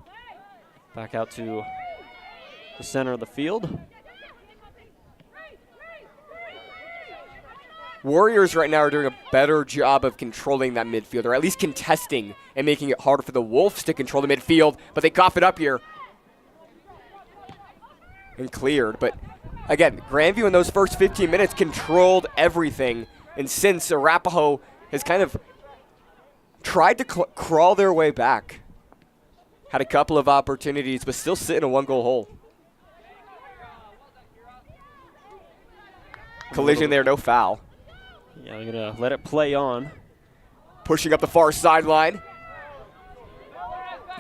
Back out to the center of the field. Warriors right now are doing a better job of controlling that midfield, or at least contesting and making it harder for the Wolves to control the midfield, but they cough it up here. And cleared, but again, Grandview in those first 15 minutes controlled everything, and since Arapahoe has kind of tried to crawl their way back, had a couple of opportunities, but still sit in a one-goal hole. Collision there, no foul. Yeah, I'm going to let it play on. Pushing up the far sideline.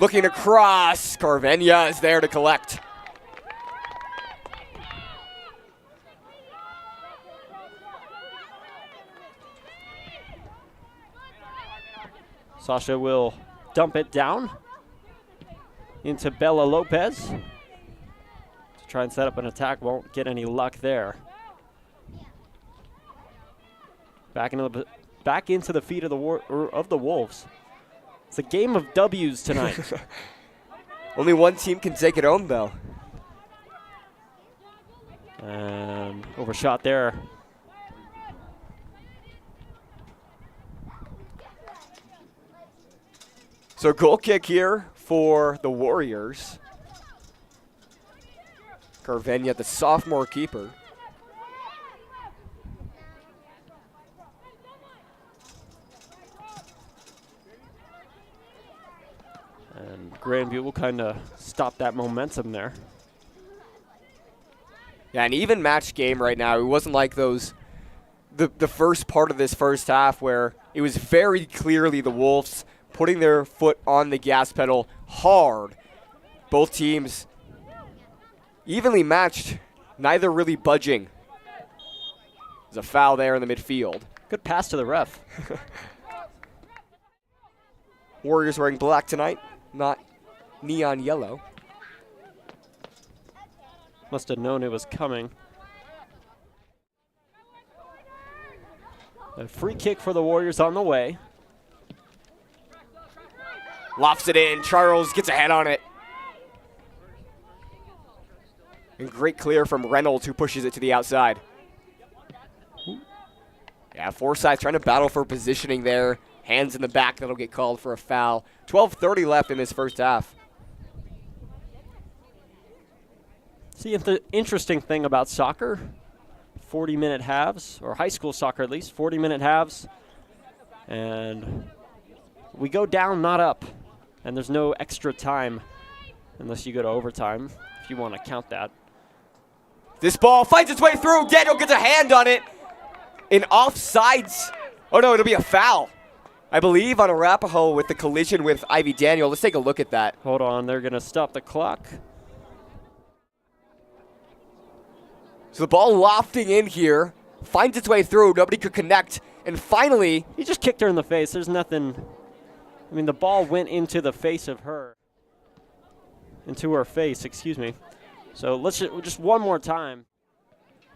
Looking across. Carvenia is there to collect. Sasha will dump it down into Bella Lopez to try and set up an attack. Won't get any luck there. Back into the feet of the Wolves. It's a game of W's tonight. Only one team can take it home, though. And overshot there. So goal kick here for the Warriors. Carvenia, the sophomore keeper. And Grandview will kind of stop that momentum there. Yeah, an even match game right now. It wasn't like those, the first part of this first half where it was very clearly the Wolves putting their foot on the gas pedal hard. Both teams evenly matched, neither really budging. There's a foul there in the midfield. Good pass to the ref. Warriors wearing black tonight, not neon yellow. Must have known it was coming. A free kick for the Warriors on the way. Lofts it in. Charles gets a head on it. And great clear from Reynolds, who pushes it to the outside. Yeah, Forsyth trying to battle for positioning there. Hands in the back, that'll get called for a foul. 12:30 left in this first half. See, the interesting thing about soccer, 40-minute halves, or high school soccer at least, 40-minute halves. And we go down, not up. And there's no extra time unless you go to overtime, if you want to count that. This ball finds its way through. Daniel gets a hand on it. In offsides. Oh, no, it'll be a foul, I believe, on Arapahoe with the collision with Ivy Daniel. Let's take a look at that. Hold on, they're going to stop the clock. So the ball lofting in here, finds its way through. Nobody could connect. And finally, He just kicked her in the face. There's nothing. I mean, the ball went into the face of her. Into her face, excuse me. So let's just one more time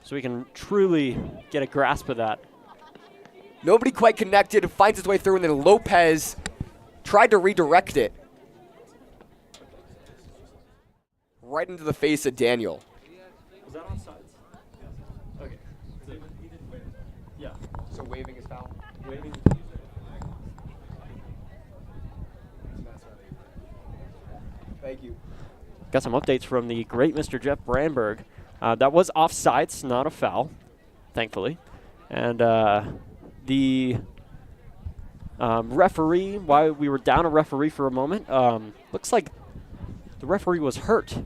so we can truly get a grasp of that. nobody quite connected. Finds its way through, and then Lopez tried to redirect it. Right into the face of Daniel. Was that offsides? Okay. Yeah. So waving is foul? Waving. Thank you. Got some updates from the great Mr. Jeff Brandberg. That was offsides, not a foul, thankfully. And the referee, while we were down a referee for a moment, looks like the referee was hurt.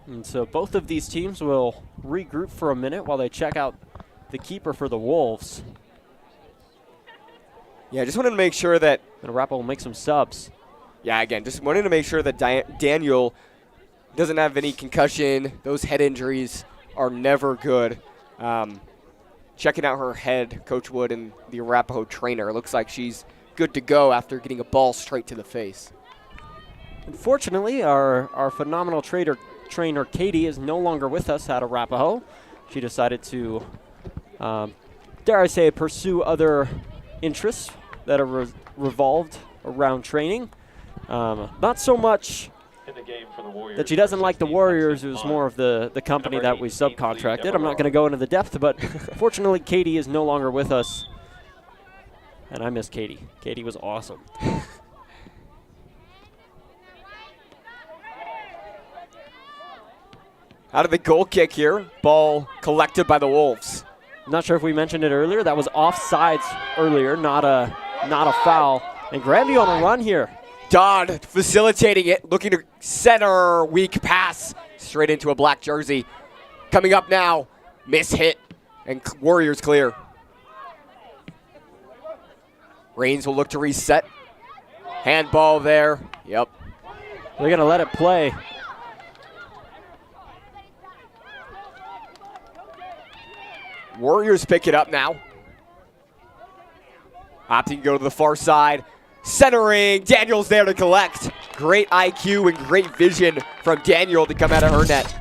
And so both of these teams will regroup for a minute while they check out the keeper for the Wolves. Yeah, I just wanted to make sure that... And Arapahoe will make some subs. Yeah, again, just wanted to make sure that Daniel doesn't have any concussion. Those head injuries are never good. Checking out her head, Coach Wood and the Arapahoe trainer. It looks like she's good to go after getting a ball straight to the face. Unfortunately, our phenomenal trainer Katie is no longer with us at Arapahoe. She decided to, dare I say, pursue other interests that are revolved around training. Not so much in the game for the Warriors that she doesn't like the Warriors. It was more of the company that we subcontracted. I'm not going to go into the depth, but fortunately, Katie is no longer with us. And I miss Katie. Katie was awesome. Out of the goal kick here, ball collected by the Wolves. Not sure if we mentioned it earlier. That was offsides earlier, not a foul. And Grandview on a run here. Dodd facilitating it, looking to center, weak pass straight into a black jersey. Coming up now, miss hit, and Warriors clear. Reigns will look to reset. Handball there, yep. They're going to let it play. Warriors pick it up now. Opting to go to the far side. Centering, Daniel's there to collect. Great IQ and great vision from Daniel to come out of her net.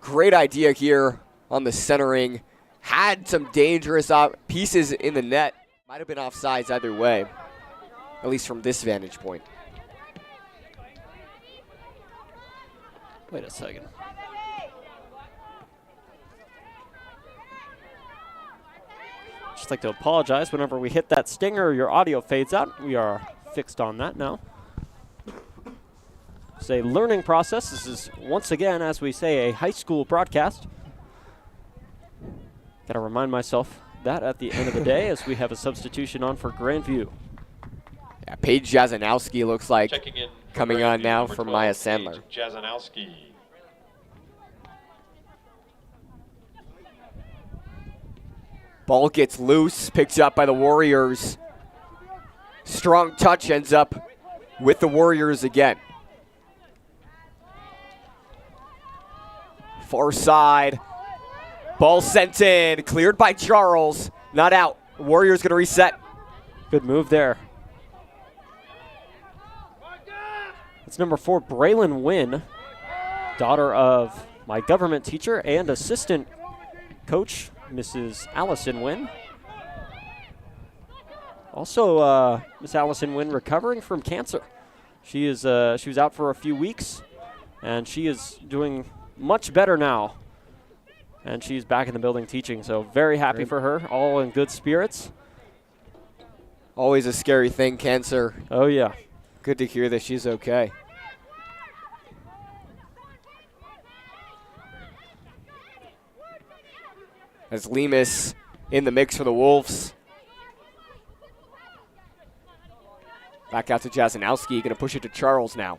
Great idea here on the centering. Had some dangerous pieces in the net. Might have been offsides either way, at least from this vantage point. Wait a second. Just like to apologize whenever we hit that stinger, your audio fades out. We are fixed on that now. It's a learning process. This is, once again, as we say, a high school broadcast. Got to remind myself that at the end of the day as we have a substitution on for Grandview. Yeah, Paige Jazanowski looks like coming on now for 12, Maya Sandler. Jazanowski. Ball gets loose, picked up by the Warriors. Strong touch ends up with the Warriors again. Far side. Ball sent in. Cleared by Charles. Not out. Warriors going to reset. Good move there. It's number 4, Braylon Wynn, daughter of my government teacher and assistant coach, Mrs. Allison Wynn. Also, Miss Allison Wynn recovering from cancer. She was out for a few weeks, and she is doing much better now. And she's back in the building teaching, so very happy for her, all in good spirits. Always a scary thing, cancer. Oh, yeah. Good to hear that she's okay. As Lemus in the mix for the Wolves. Back out to Jasanowski, going to push it to Charles now.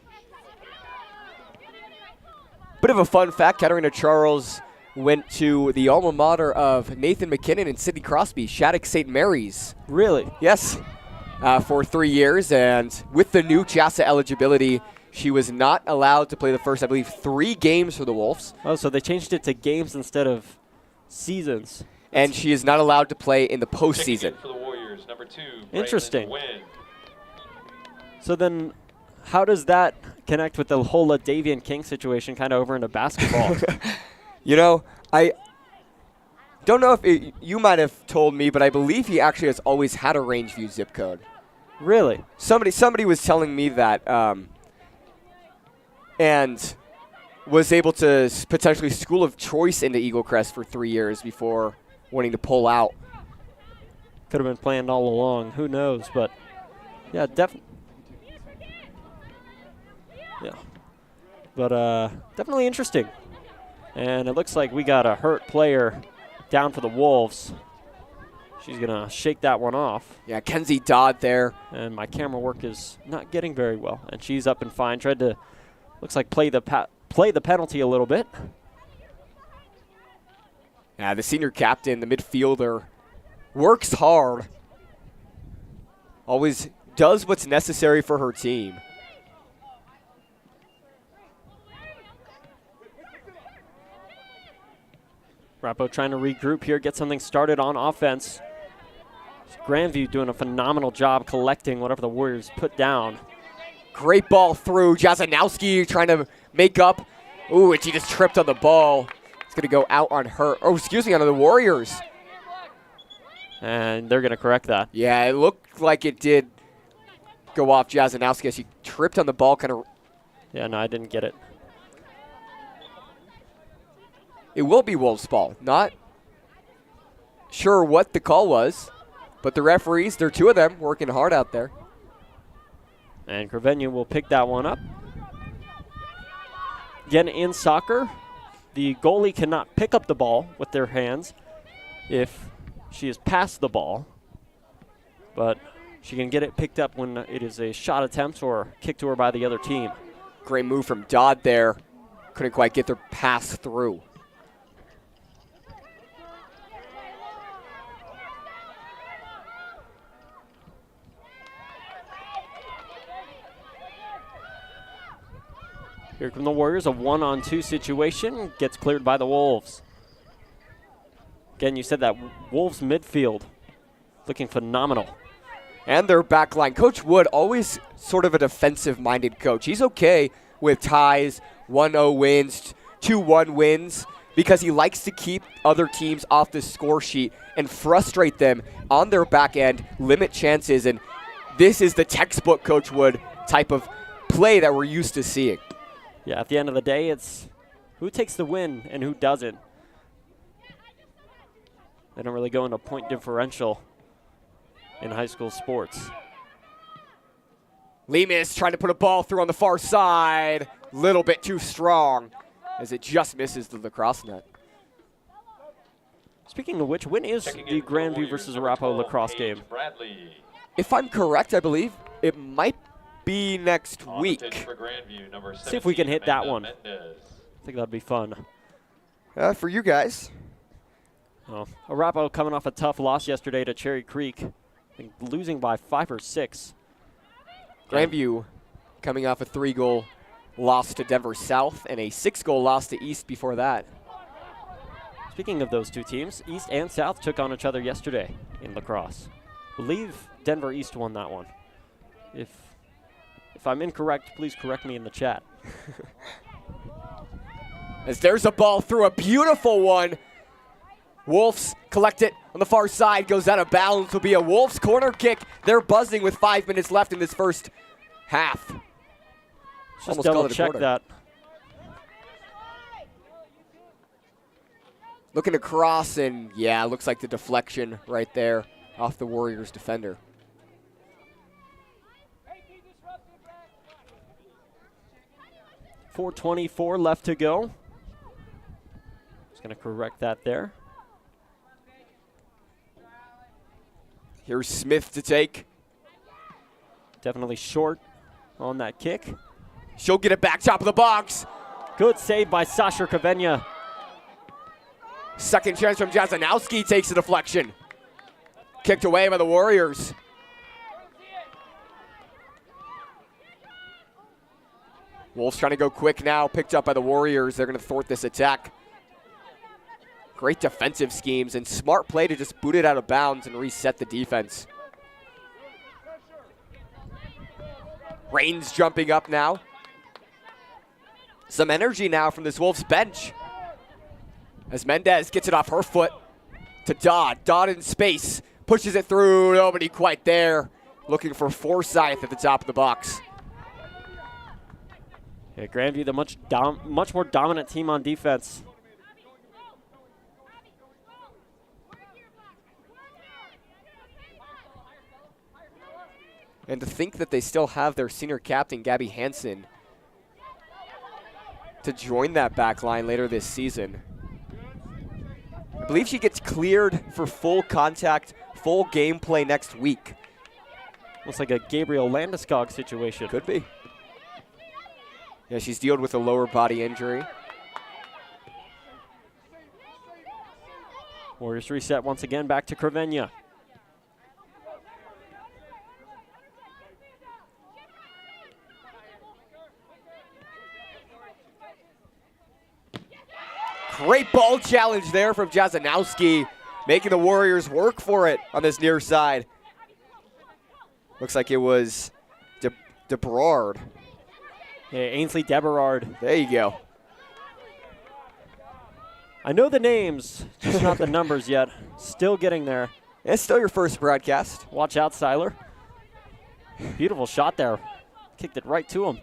Bit of a fun fact, Katarina Charles went to the alma mater of Nathan McKinnon and Sidney Crosby, Shattuck St. Mary's. Really? Yes, for 3 years, and with the new JASA eligibility, she was not allowed to play the first, I believe, 3 games for the Wolves. Oh, so they changed it to games instead of seasons. And she is not allowed to play in the Checking postseason. in for the Warriors, number 2. Interesting. Braylon Wynn. So then how does that connect with the whole Davian King situation kind of over into basketball? You know, I don't know if you might have told me, but I believe he actually has always had a Rangeview zip code. Really? Somebody was telling me that, and was able to potentially school of choice into Eagle Crest for 3 years before wanting to pull out. Could have been planned all along. Who knows? But yeah, definitely. Yeah. But definitely interesting. And it looks like we got a hurt player down for the Wolves. She's going to shake that one off. Yeah, Kenzie Dodd there. And my camera work is not getting very well. And she's up and fine. Tried to, looks like, play the penalty a little bit. Yeah, the senior captain, the midfielder, works hard. Always does what's necessary for her team. Rappo trying to regroup here, get something started on offense. Grandview doing a phenomenal job collecting whatever the Warriors put down. Great ball through. Jasanowski trying to make up. Ooh, and she just tripped on the ball. It's going to go out on her. Oh, excuse me, on the Warriors. And they're going to correct that. Yeah, it looked like it did go off Jasanowski as she tripped on the ball. Kind of. Yeah, no, I didn't get it. It will be Wolves' ball. Not sure what the call was, but the referees, there are 2 of them working hard out there. And Grandview will pick that one up. Again, in soccer, the goalie cannot pick up the ball with their hands if she has passed the ball, but she can get it picked up when it is a shot attempt or kicked to her by the other team. Great move from Dodd there. Couldn't quite get their pass through. Here come the Warriors, a 1-on-2 situation, gets cleared by the Wolves. Again, you said that Wolves midfield looking phenomenal. And their back line. Coach Wood, always sort of a defensive-minded coach. He's okay with ties, 1-0 wins, 2-1 wins, because he likes to keep other teams off the score sheet and frustrate them on their back end, limit chances, and this is the textbook Coach Wood type of play that we're used to seeing. Yeah, at the end of the day, it's who takes the win and who doesn't. They don't really go into point differential in high school sports. Lemus trying to put a ball through on the far side. Little bit too strong as it just misses the lacrosse net. Speaking of which, when is the Grandview versus Arapahoe lacrosse game? Bradley. If I'm correct, I believe it might be next week. See if we can hit that one. I think that'd be fun. For you guys. Well, Arapahoe coming off a tough loss yesterday to Cherry Creek, I think losing by 5 or 6. Grandview coming off a 3-goal loss to Denver South and a 6-goal loss to East before that. Speaking of those two teams, East and South took on each other yesterday in lacrosse. I believe Denver East won that one. If I'm incorrect, please correct me in the chat. As there's a ball through, a beautiful one. Wolves collect it on the far side, goes out of bounds. Will be a Wolves corner kick. They're buzzing with 5 minutes left in this first half. Just double check that. Looking across, and yeah, looks like the deflection right there off the Warriors defender. .424 left to go. Just going to correct that there. Here's Smith to take. Definitely short on that kick. She'll get it back top of the box. Good save by Sasha Kravenya. Second chance from Jazanowski, takes the deflection. Kicked away by the Warriors. Wolves trying to go quick now, picked up by the Warriors. They're going to thwart this attack. Great defensive schemes and smart play to just boot it out of bounds and reset the defense. Rain's jumping up now. Some energy now from this Wolves bench. As Mendez gets it off her foot to Dodd. Dodd in space, pushes it through, nobody quite there. Looking for Forsyth at the top of the box. Yeah, Grandview, the much more dominant team on defense. And to think that they still have their senior captain, Gabby Hansen, to join that back line later this season. I believe she gets cleared for full contact, full gameplay next week. Looks like a Gabriel Landeskog situation. Could be. Yeah, she's dealt with a lower body injury. Warriors reset once again, back to Kravenya. Great ball challenge there from Jazanowski, making the Warriors work for it on this near side. Looks like it was DeBerard. Yeah, Ainsley DeBerard. There you go. I know the names, just not the numbers yet. Still getting there. It's still your first broadcast. Watch out, Seiler. Beautiful shot there. Kicked it right to him.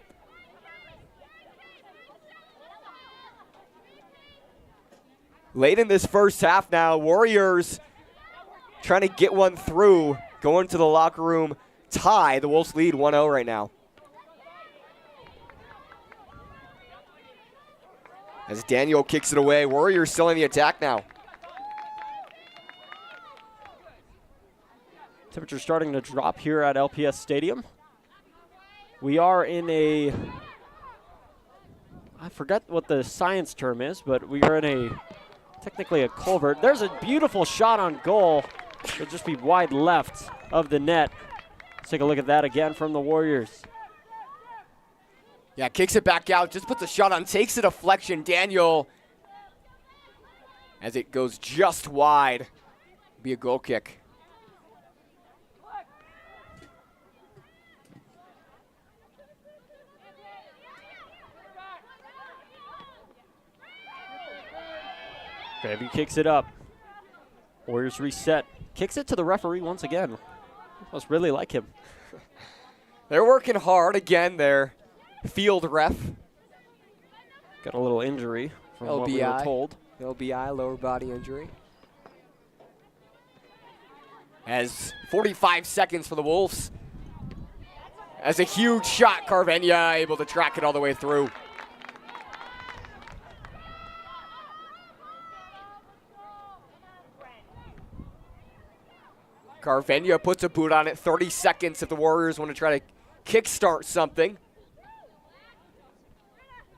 Late in this first half now, Warriors trying to get one through, going to the locker room tie. The Wolves lead 1-0 right now. As Daniel kicks it away, Warriors still in the attack now. Temperature starting to drop here at LPS Stadium. We are in a, I forget what the science term is, but we are in a, technically a culvert. There's a beautiful shot on goal. It'll just be wide left of the net. Let's take a look at that again from the Warriors. Yeah, kicks it back out, just puts a shot on, takes a deflection. Daniel, as it goes just wide, be a goal kick. Grandview kicks it up. Warriors reset. Kicks it to the referee once again. Must really like him. They're working hard again there. Field ref. Got a little injury from what we were told. LBI, lower body injury. As 45 seconds for the Wolves. As a huge shot, Carvenia able to track it all the way through. Carvenia puts a boot on it. 30 seconds if the Warriors want to try to kickstart something.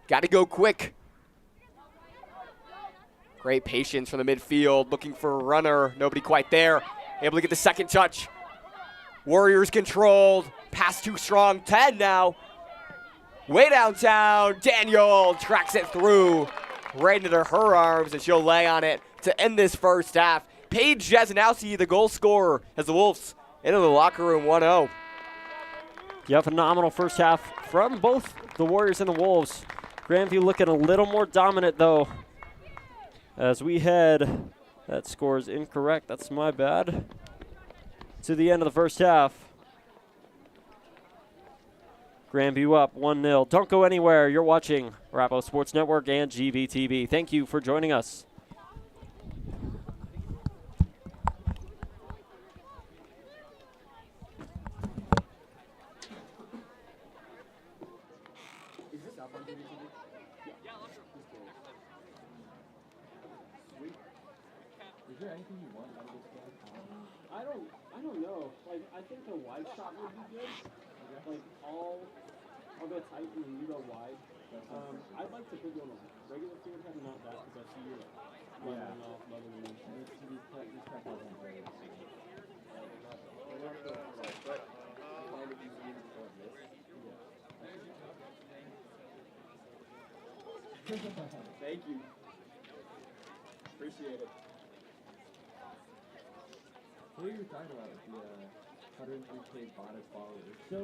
Got to go quick. Great patience from the midfield. Looking for a runner. Nobody quite there. Able to get the second touch. Warriors controlled. Pass too strong. 10 now. Way downtown. Daniel tracks it through. right into her arms, and she'll lay on it to end this first half. Paige Jasanowski, the goal scorer, as the Wolves into the locker room 1-0. Yeah, phenomenal first half from both the Warriors and the Wolves. Grandview looking a little more dominant, though, as we head. That score is incorrect. That's my bad. To the end of the first half. Grandview up 1-0. Don't go anywhere. You're watching Arapahoe Sports Network and GVTV. Thank you for joining us. I don't know. Like, I think the wide shot would be good. Like, I'll go tight and then you go wide. I'd like to put you on a regular field head, not that, because I see you leveling off, leveling in. Thank you. Appreciate it. What are you talking about with the 103K bonus followers? So,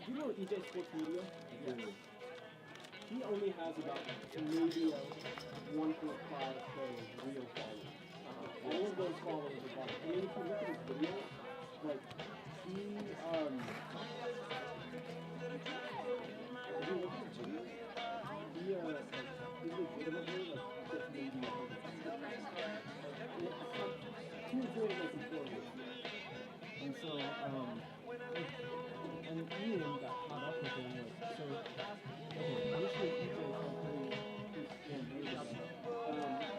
you know EJ Sports Media? Yeah. He only has about maybe a 1.5K real followers. All of those followers are bought. I mean, if you look at his videos, like, if you look at his videos, he legitimately, like, gets maybe 100. Two or three of those employees. And so, and Ian got caught up with him, like, so, initially EJ tried putting his scam,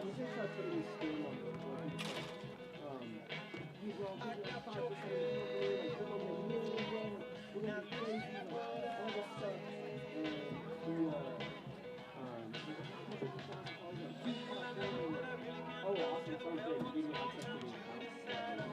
EJ tried putting his scam on the board. He's all, people are 5%, like, we're gonna be crazy, like, all this stuff. And he, oh, awesome, sounds great. He gave me access to the account.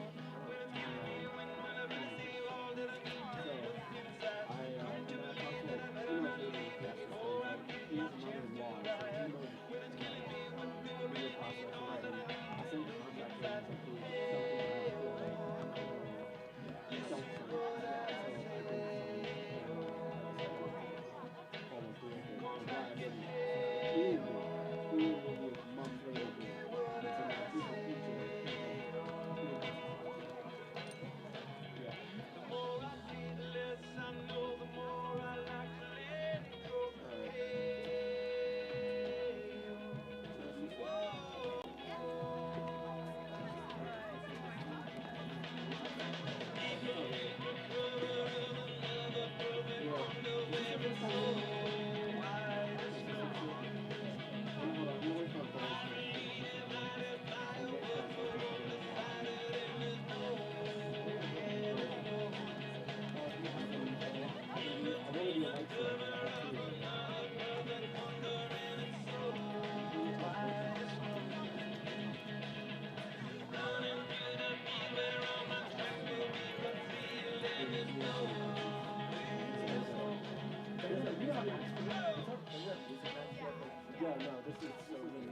Yeah, no, this is so many.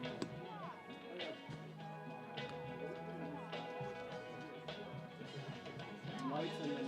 Lights and then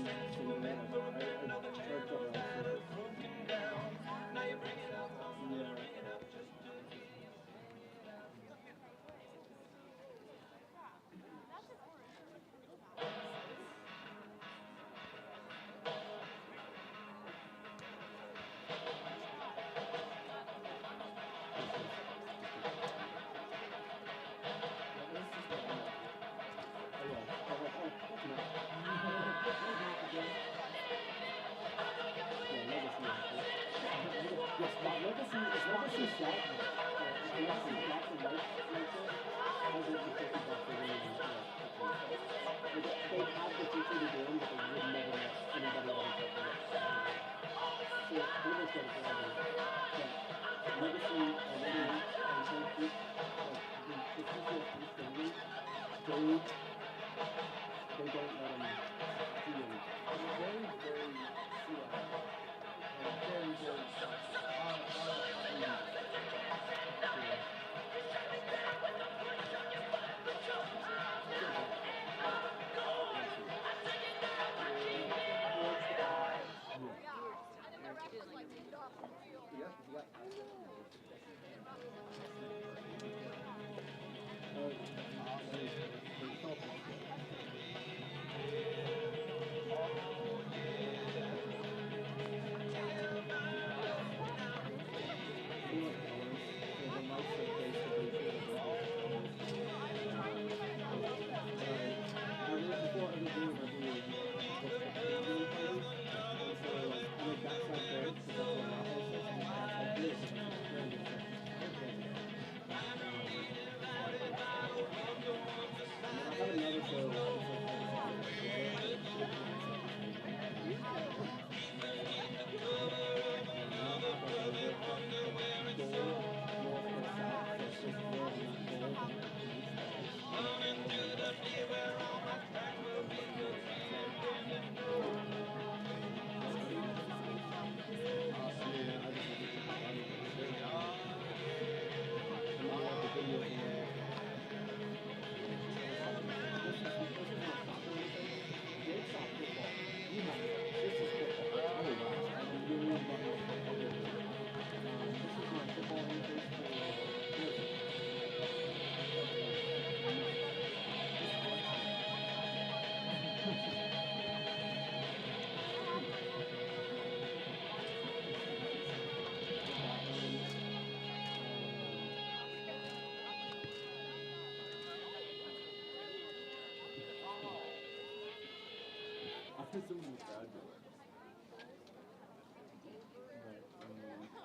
After some of the crowd goes.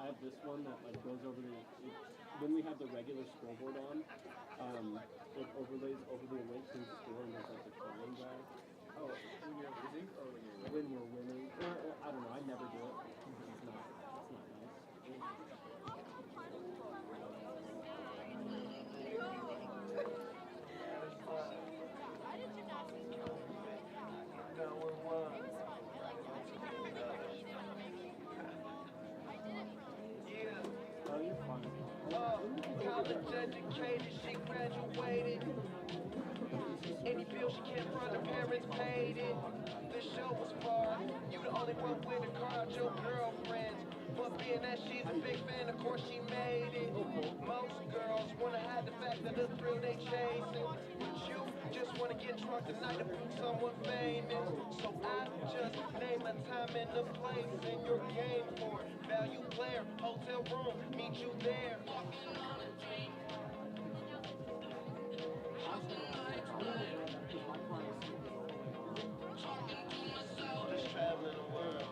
I have this one that like goes over the when we have the regular scoreboard on, it overlays over the away team score and there's like a crying guy. Oh, when you're losing or when you're winning? When we're winning, or I don't know. I never do it. It's not nice. Oh, you're fine. College educated, she graduated. Any bill she can't run, her parents paid it. The show was far. You the only one with a car, your girlfriend. But being that she's a big fan, of course she made it. Most girls wanna hide the fact that the thrill they chasing. But you just wanna get drunk tonight to prove someone famous. So I just name a time and a place and your game for it. Value player, hotel room, meet you there. Just traveling the world.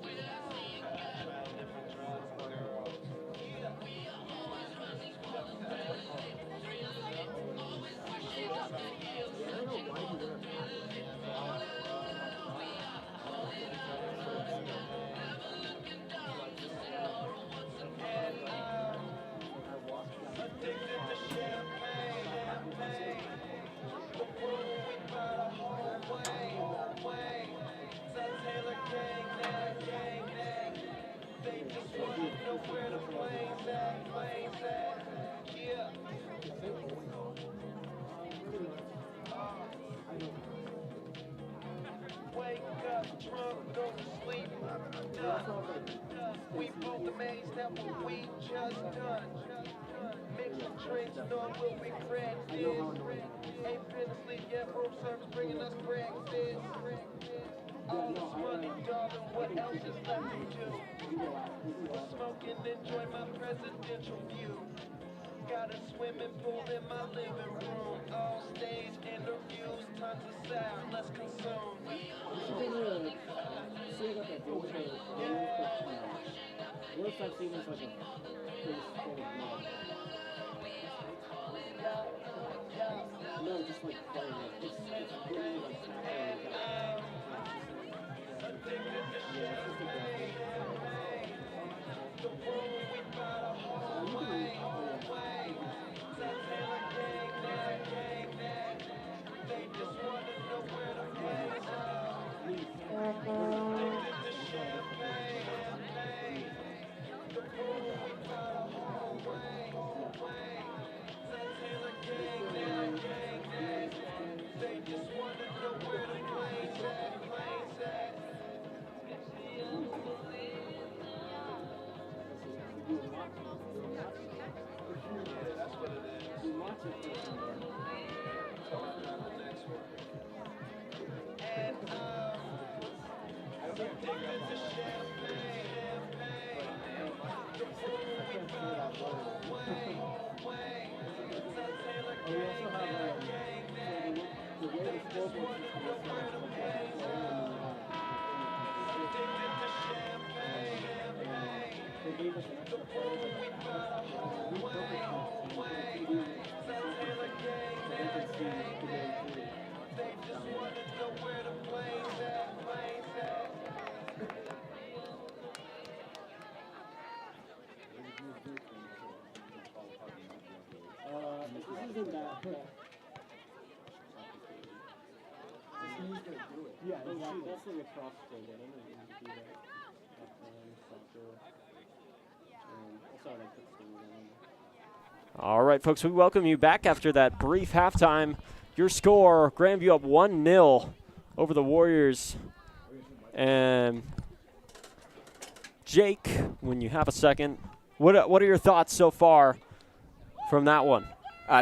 Try different drugs, girls. Addicted to champagne. The world we buy the whole way. Taylor gang. They just want to know where the plane's at. Yeah. Wake up, drunk, go to sleep. We both amazed at what we just done. Mixing drinks, no will regret this. Ain't been asleep yet, room service bringing us breakfast. All this money, darling, what else is left to do? Smoke and enjoy my presidential view. Got a swimming pool in my living room. All stage interviews, tons of sound, let's consume. Worst I've seen is like a face full of blood. No, just like playing it. It's really like tackling it. Yeah, it's just a game. They just want to know where the plays are. Addicted to champagne. The pool we buy the whole way. Taylor gang. They just want to know where the plays at. Yeah, that's what it is. And addicted to champagne. The pool we buy the whole way. Taylor gang. They just want to know where the plays are. Addicted to champagne. The pool we buy the whole way. Taylor gang. They just want to know where the plays at. This isn't that. Yeah, exactly. That's like a cross stadium. I don't know if you can do that. Soccer. Also, I like that stadium. All right, folks, we welcome you back after that brief halftime. Your score, Grandview up 1-0 over the Warriors. And Jake, when you have a second, what are your thoughts so far from that one?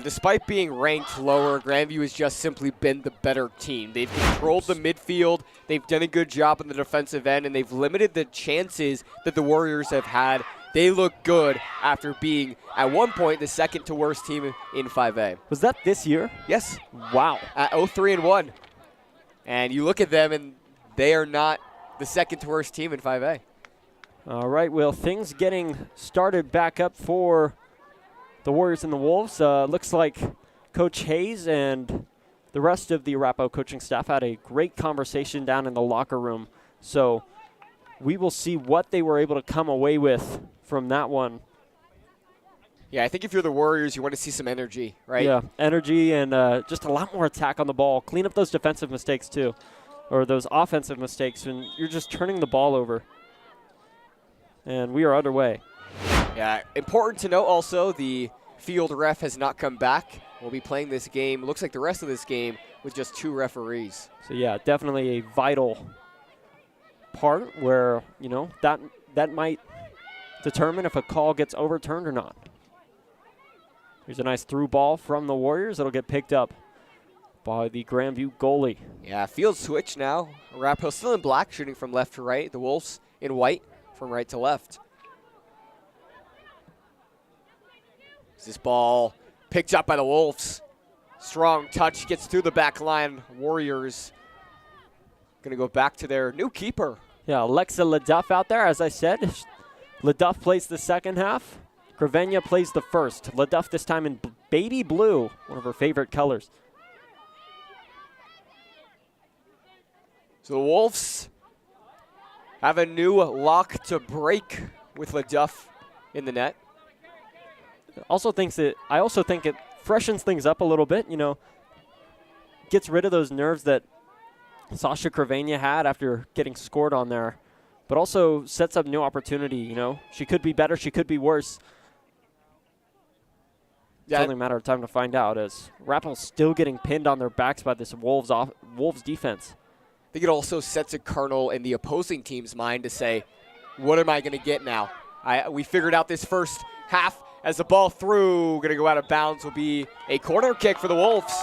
Despite being ranked lower, Grandview has just simply been the better team. They've controlled the midfield, they've done a good job on the defensive end, and they've limited the chances that the Warriors have had. They look good after being, at one point, the second to worst team in 5A. Was that this year? Yes. Wow. At 0-3-1. And you look at them, and they are not the second to worst team in 5A. All right, well, things getting started back up for the Warriors and the Wolves. Looks like Coach Hayes and the rest of the Arapahoe coaching staff had a great conversation down in the locker room. So we will see what they were able to come away with from that one. Yeah, I think if you're the Warriors, you want to see some energy, right? Yeah, energy and just a lot more attack on the ball. Clean up those defensive mistakes too, or those offensive mistakes when you're just turning the ball over. And we are underway. Yeah, important to note also, the field ref has not come back. We'll be playing this game, looks like the rest of this game, with just 2 referees. So yeah, definitely a vital part where, you know, that might determine if a call gets overturned or not. Here's a nice through ball from the Warriors. It'll get picked up by the Grandview goalie. Yeah, field switch now. Arapahoe still in black, shooting from left to right. The Wolves in white from right to left. This ball picked up by the Wolves. Strong touch, gets through the back line. Warriors going to go back to their new keeper. Yeah, Alexa LaDuff out there, as I said. LaDuff plays the second half. Gravenia plays the first. LaDuff this time in baby blue, one of her favorite colors. So the Wolves have a new lock to break with LaDuff in the net. I also think it freshens things up a little bit, you know, gets rid of those nerves that Sasha Gravenia had after getting scored on there, but also sets up new opportunity, you know. She could be better, she could be worse. It's only a matter of time to find out, as Arapahoe's still getting pinned on their backs by this Wolves defense. I think it also sets a kernel in the opposing team's mind to say, what am I going to get now? We figured out this first half as the ball through, going to go out of bounds, will be a corner kick for the Wolves.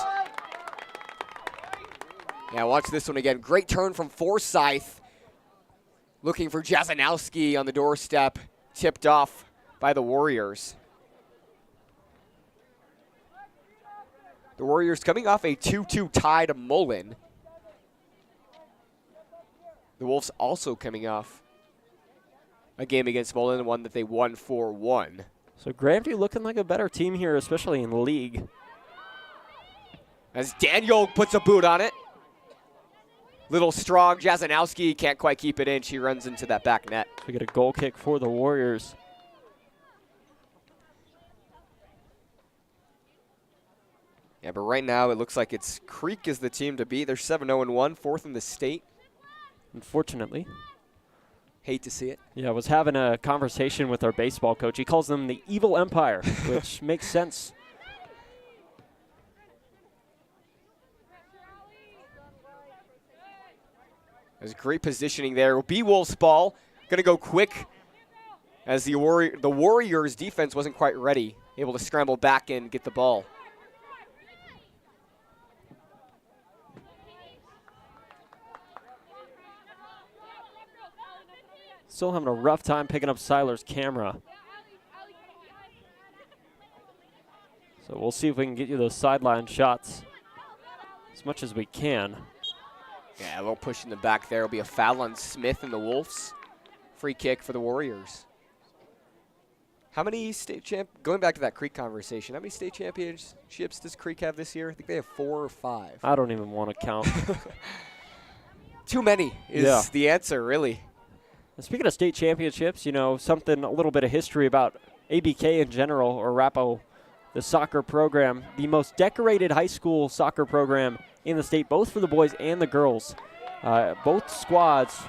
Yeah, watch this one again. Great turn from Forsyth. Looking for Jazanowski on the doorstep, tipped off by the Warriors. The Warriors coming off a 2-2 tie to Mullen. The Wolves also coming off a game against Mullen, one that they won 4-1. So Grandview looking like a better team here, especially in the league. As Daniel puts a boot on it. Little strong, Jazanowski can't quite keep it in. She runs into that back net. We get a goal kick for the Warriors. Yeah, but right now it looks like it's Creek is the team to beat. They're 7-0-1, fourth in the state. Unfortunately. Hate to see it. Yeah, I was having a conversation with our baseball coach. He calls them the Evil Empire, which makes sense. There's great positioning there. B Wolves ball. Going to go quick as the Warriors defense wasn't quite ready. Able to scramble back and get the ball. Still having a rough time picking up Seiler's camera. So we'll see if we can get you those sideline shots as much as we can. Yeah, a little push in the back there. Will be a foul on Smith and the Wolves. Free kick for the Warriors. How many going back to that Creek conversation, how many state championships does Creek have this year? I think they have 4 or 5. I don't even want to count. Too many is the answer, really. And speaking of state championships, you know, a little bit of history about ABK in general, or Arapahoe, the soccer program, the most decorated high school soccer program in the state, both for the boys and the girls. Both squads,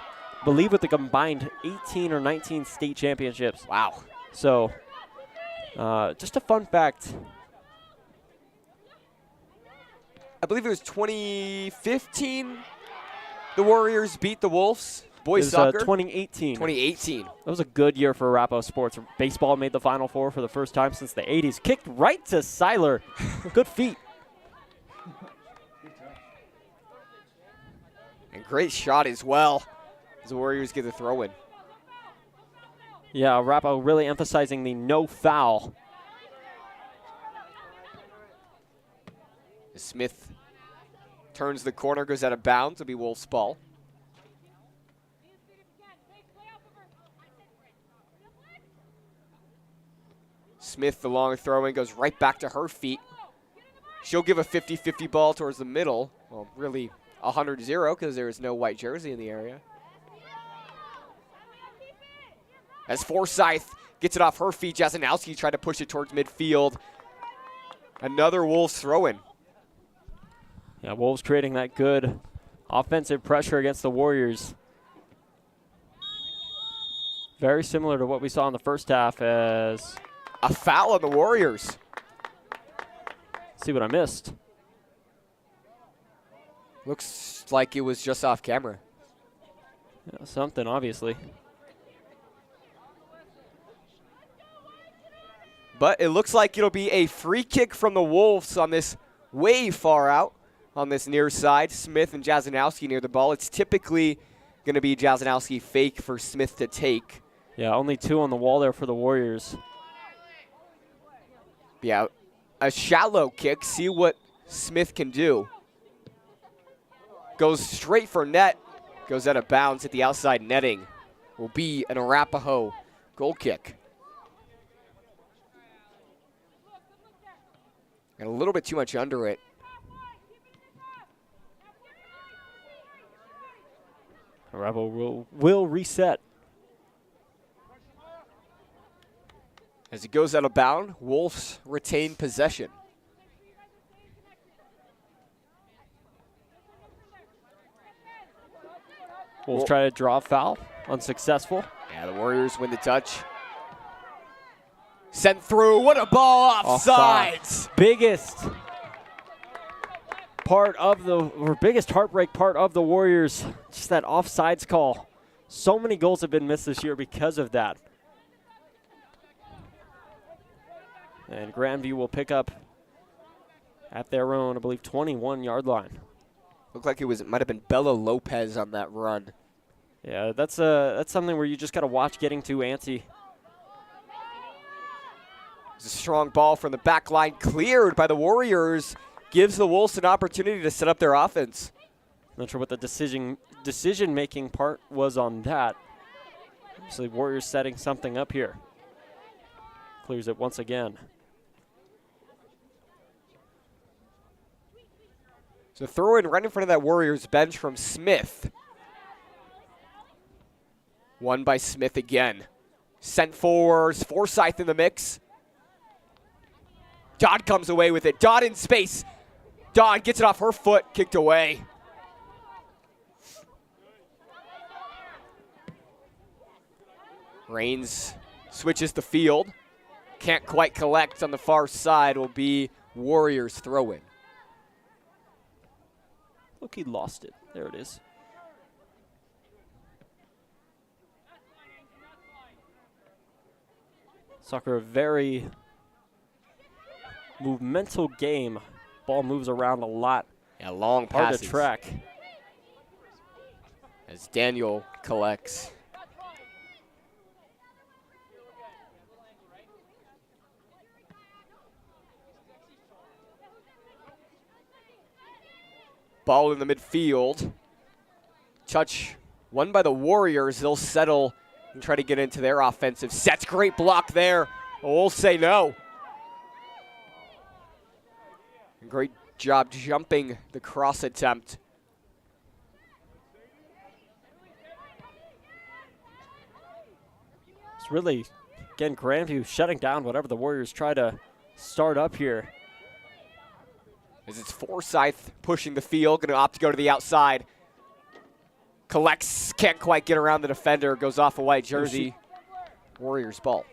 believe with the combined 18 or 19 state championships. Wow. So, just a fun fact. I believe it was 2015 the Warriors beat the Wolves. Boys soccer? 2018. 2018. That was a good year for Arapahoe sports. Baseball made the Final Four for the first time since the 80s. Kicked right to Seiler. Good feet. And great shot as well as the Warriors get the throw in. Yeah, Arapahoe really emphasizing the no foul. Smith Turns the corner, goes out of bounds. It'll be Wolves' ball. Smith, the long throwing, goes right back to her feet. She'll give a 50-50 ball towards the middle. Well, really 100-0 because there is no white jersey in the area. As Forsyth gets it off her feet, Jasanowski tried to push it towards midfield. Another Wolves throw-in. Yeah, Wolves creating that good offensive pressure against the Warriors. Very similar to what we saw in the first half as... A foul on the Warriors. See what I missed. Looks like it was just off camera. Yeah, something, obviously. But it looks like it'll be a free kick from the Wolves on this way far out on this near side. Smith and Jasanowski near the ball. It's typically going to be Jasanowski fake for Smith to take. Yeah, only 2 on the wall there for the Warriors. Yeah, a shallow kick. See what Smith can do. Goes straight for net. Goes out of bounds at the outside netting. Will be an Arapahoe goal kick. And a little bit too much under it. Arapahoe will reset. As it goes out of bound, Wolves retain possession. Wolves try to draw a foul. Unsuccessful. Yeah, the Warriors win the touch. Sent through. What a ball offsides. Biggest part of the, or biggest heartbreak part of the Warriors. Just that offsides call. So many goals have been missed this year because of that. And Grandview will pick up at their own, I believe, 21-yard line. Looked like it might have been Bella Lopez on that run. Yeah, that's something where you just got to watch getting too antsy. It's a strong ball from the back line, cleared by the Warriors. Gives the Wolves an opportunity to set up their offense. Not sure what the decision-making part was on that. Obviously, Warriors setting something up here. Clears it once again. So throw in right in front of that Warriors bench from Smith. Won by Smith again. Sent forwards, Forsyth in the mix. Dodd comes away with it. Dodd in space. Dodd gets it off her foot, kicked away. Rains switches the field. Can't quite collect on the far side. Will be Warriors throw-in. Look, he lost it. There it is. Soccer, a very movemental game. Ball moves around a lot. Yeah, long Hard passes. to track. As Daniel collects. Ball in the midfield. Touch won by the Warriors. They'll settle and try to get into their offensive sets. Great block there. We'll say no. Great job jumping the cross attempt. It's really, again, Grandview shutting down whatever the Warriors try to start up here. As it's Forsyth pushing the field, going to opt to go to the outside. Collects, can't quite get around the defender, goes off a white jersey. Warriors ball.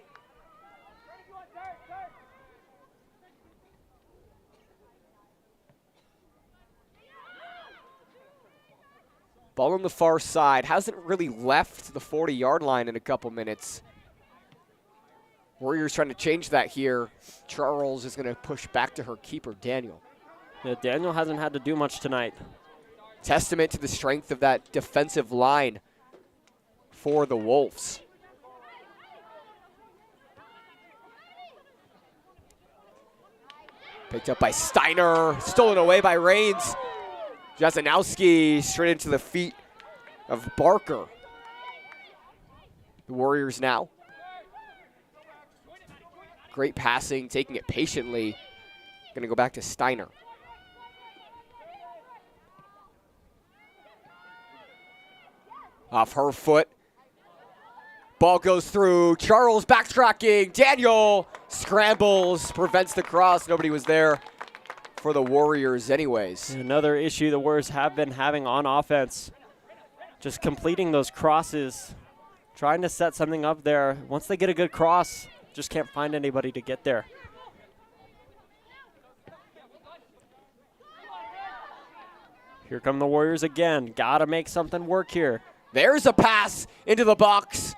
Ball on the far side, hasn't really left the 40-yard line in a couple minutes. Warriors trying to change that here. Charles is going to push back to her keeper, Daniel. Yeah, Daniel hasn't had to do much tonight. Testament to the strength of that defensive line for the Wolves. Picked up by Steiner, stolen away by Rains. Jasanowski straight into the feet of Barker. The Warriors now. Great passing, taking it patiently. Going to go back to Steiner. Off her foot. Ball goes through. Charles backtracking. Daniel scrambles, prevents the cross. Nobody was there for the Warriors anyways. Another issue the Warriors have been having on offense. Just completing those crosses. Trying to set something up there. Once they get a good cross, just can't find anybody to get there. Here come the Warriors again. Gotta make something work here. There's a pass into the box.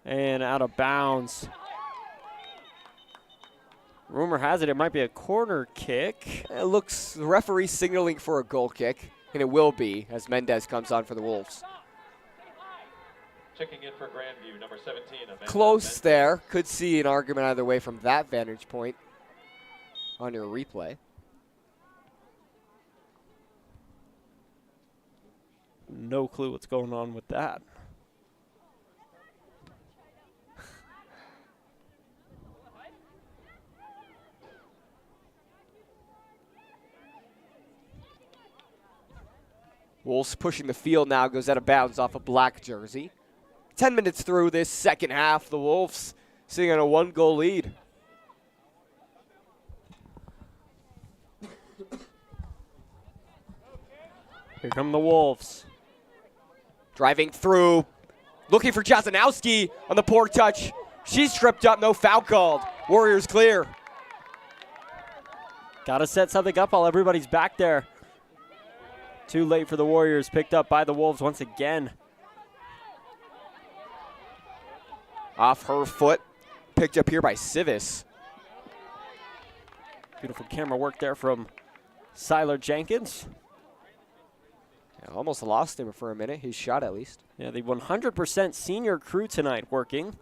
And out of bounds. Rumor has it might be a corner kick. It looks, the referee signaling for a goal kick, and it will be as Mendez comes on for the Wolves. Checking in for Grandview, number 17. Close there. Could see an argument either way from that vantage point on your replay. No clue what's going on with that. Wolves pushing the field now, goes out of bounds off a black jersey. 10 minutes through this second half, the Wolves sitting on a 1-goal lead. Here come the Wolves. Driving through, looking for Jasanowski on the poor touch. She's tripped up, no foul called. Warriors clear. Got to set something up while everybody's back there. Too late for the Warriors, picked up by the Wolves once again. Off her foot, picked up here by Civis. Beautiful camera work there from Siler Jenkins. Yeah, almost lost him for a minute, his shot at least. Yeah, the 100% senior crew tonight working.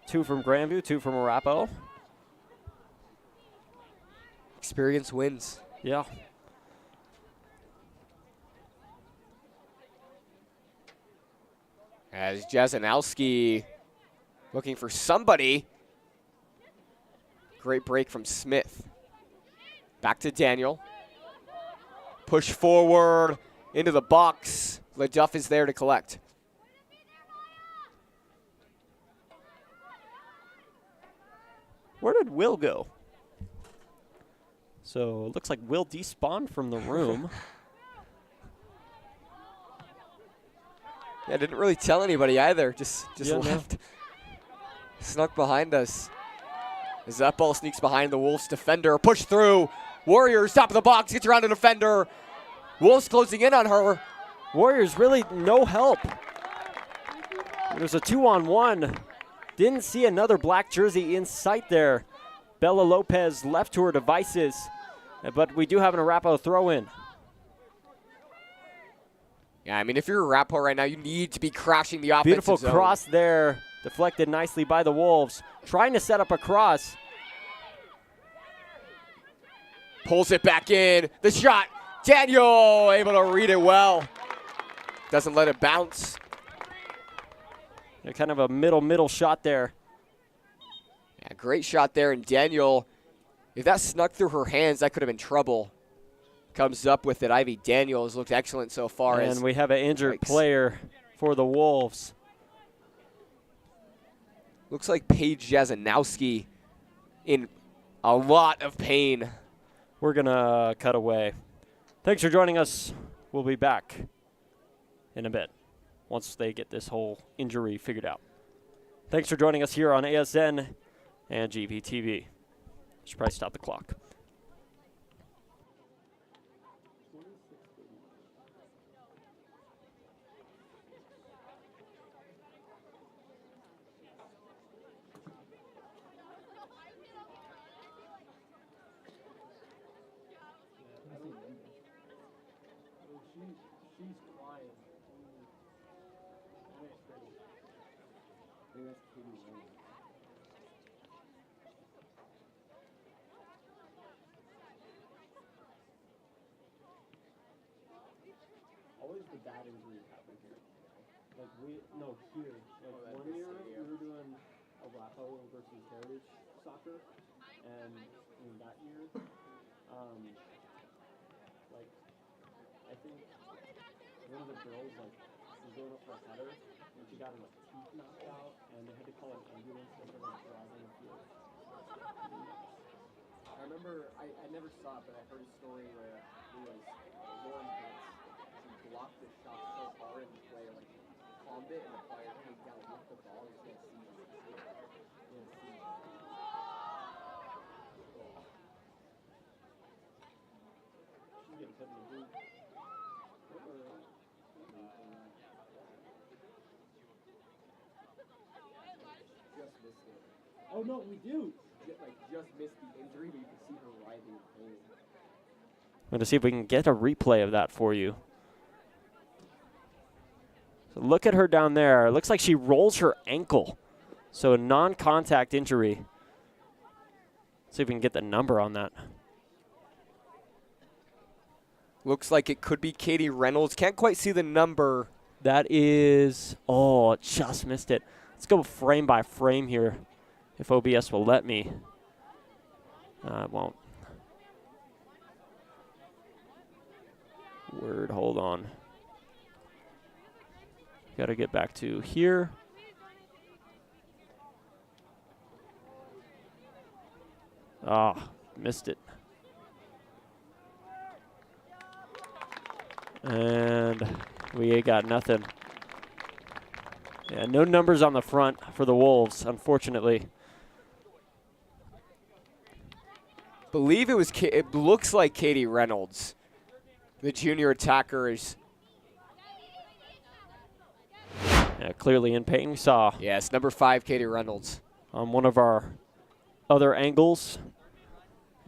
2 from Grandview, 2 from Arapahoe. Experience wins. Yeah. As Jasanowski looking for somebody. Great break from Smith. Back to Daniel. Push forward into the box. LeDuff is there to collect. Where did Will go? So it looks like Will despawned from the room. Yeah, didn't really tell anybody either. Just Yeah, left. Snuck behind us. As that ball sneaks behind the Wolves defender. Push through. Warriors top of the box. Gets around the defender. Wolves closing in on her. Warriors really no help. There's a 2-on-1. Didn't see another black jersey in sight there. Bella Lopez left to her devices. But we do have an Arapahoe throw-in. Yeah, I mean, if you're Arapahoe right now, you need to be crashing the offensive Beautiful zone. cross there. Deflected nicely by the Wolves. Trying to set up a cross. Pulls it back in. The shot. Daniel able to read it well. Doesn't let it bounce. Yeah, kind of a middle shot there. Yeah, great shot there. And Daniel, if that snuck through her hands, that could have been trouble. Comes up with it. Ivy Daniels looked excellent so far. And we have an injured player for the Wolves. Looks like Paige Jasanowski in a lot of pain. We're going to cut away. Thanks for joining us. We'll be back in a bit once they get this whole injury figured out. Thanks for joining us here on ASN and GP TV. Should probably stop the clock. bad injuries happen here. Like here. Like 1 year we were doing Arapahoe versus Heritage soccer, and that year, like I think one of the girls was going up for a header, and she got her teeth knocked out, and they had to call an ambulance to drive on the field. I remember, I never saw it, but I heard a story where it was Lauren Pitts. He blocked the shot so hard and the player calmed it, and the player came down with the ball and he had seizures. She's getting hit in the boot. Just missed it. Oh no, we do. Just missed the injury, but you can see her writhing in pain. I'm going to see if we can get a replay of that for you. So look at her down there. It looks like she rolls her ankle. So a non-contact injury. See if we can get the number on that. Looks like it could be Katie Reynolds. Can't quite see the number. That is, oh, just missed it. Let's go frame by frame here, if OBS will let me. It won't. Word, hold on. Got to get back to here. Ah, missed it. And we got nothing. Yeah, no numbers on the front for the Wolves, unfortunately. Believe it was. It looks like Katie Reynolds, the junior attacker, is. Yeah, clearly in pain. We saw. Yes, number 5, Katie Reynolds. On one of our other angles,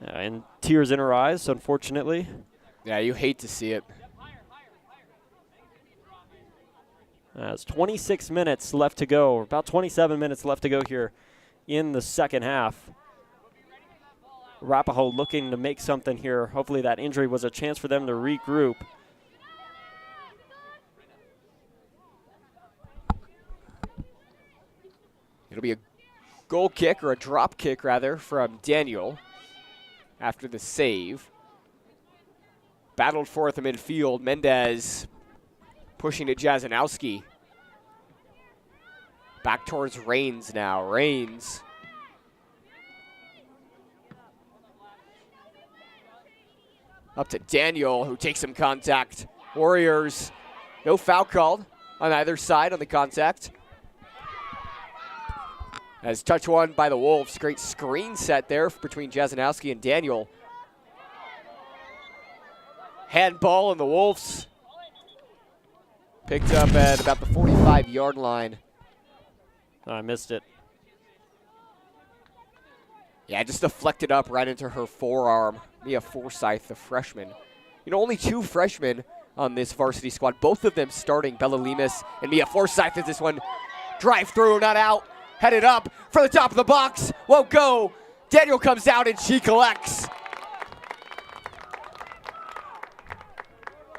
and tears in her eyes, unfortunately. Yeah, you hate to see it. It's 26 minutes left to go, or about 27 minutes left to go here in the second half. Arapahoe looking to make something here. Hopefully that injury was a chance for them to regroup. It'll be a goal kick, or a drop kick rather, from Daniel after the save. Battled for at the midfield. Mendez pushing to Jazanowski. Back towards Rains now. Rains. Up to Daniel, who takes some contact. Warriors, no foul called on either side on the contact. As touch one by the Wolves. Great screen set there between Jazanowski and Daniel. Handball on the Wolves. Picked up at about the 45-yard line. Oh, I missed it. Yeah, just deflected up right into her forearm. Mia Forsyth, the freshman. You know, only 2 freshmen on this varsity squad. Both of them starting. Bella Lemus and Mia Forsyth as this one. Drive through, not out. Headed up for the top of the box. Won't go. Daniel comes out and she collects.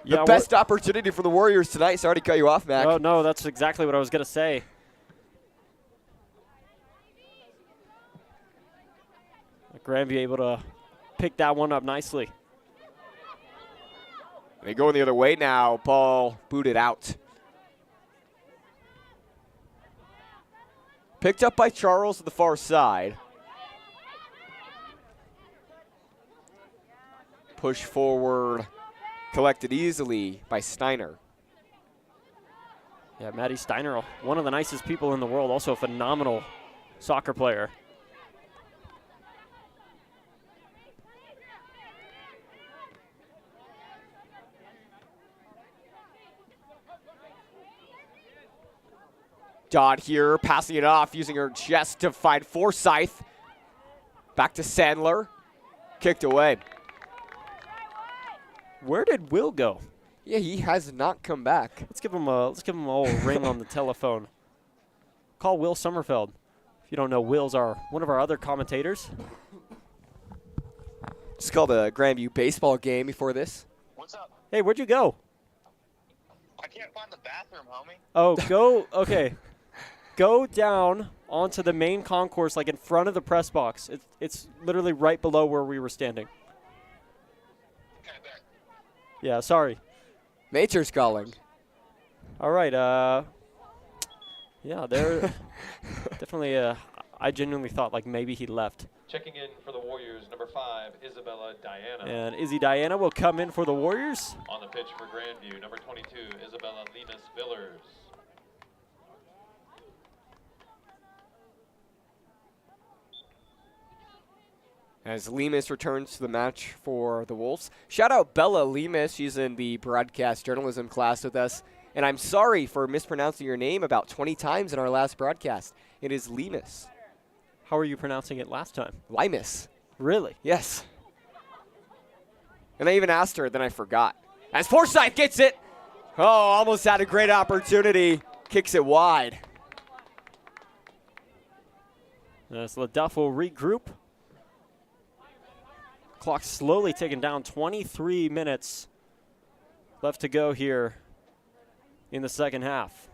The best opportunity for the Warriors tonight. Sorry to cut you off, Mac. Oh, no, that's exactly what I was going to say. Grandview able to pick that one up nicely. They go the other way now. Ball booted out. Picked up by Charles to the far side. Push forward. Collected easily by Steiner. Yeah, Maddie Steiner, one of the nicest people in the world, also a phenomenal soccer player. Dodd here, passing it off, using her chest to find Forsyth. Back to Sandler. Kicked away. Where did Will go? Yeah, he has not come back. Let's give him a ring on the telephone. Call Will Sommerfeld. If you don't know, Will's one of our other commentators. Just called a Grandview baseball game before this. What's up? Hey, where'd you go? I can't find the bathroom, homie. Oh, okay. Go down onto the main concourse, like in front of the press box. It's literally right below where we were standing. Okay, bet. Yeah, sorry. Nature's calling. All right. Yeah, they're definitely. I genuinely thought like maybe he left. Checking in for the Warriors, number 5, Isabella Diana. And Izzy Diana will come in for the Warriors. On the pitch for Grandview, number 22, Isabella Lemus Villers. As Lemus returns to the match for the Wolves. Shout out Bella Lemus. She's in the broadcast journalism class with us. And I'm sorry for mispronouncing your name about 20 times in our last broadcast. It is Lemus. How are you pronouncing it last time? Limus. Really? Yes. And I even asked her, then I forgot. As Forsyth gets it. Oh, almost had a great opportunity. Kicks it wide. As LaDuff will regroup. Clock slowly ticking down. 23 minutes left to go here in the second half.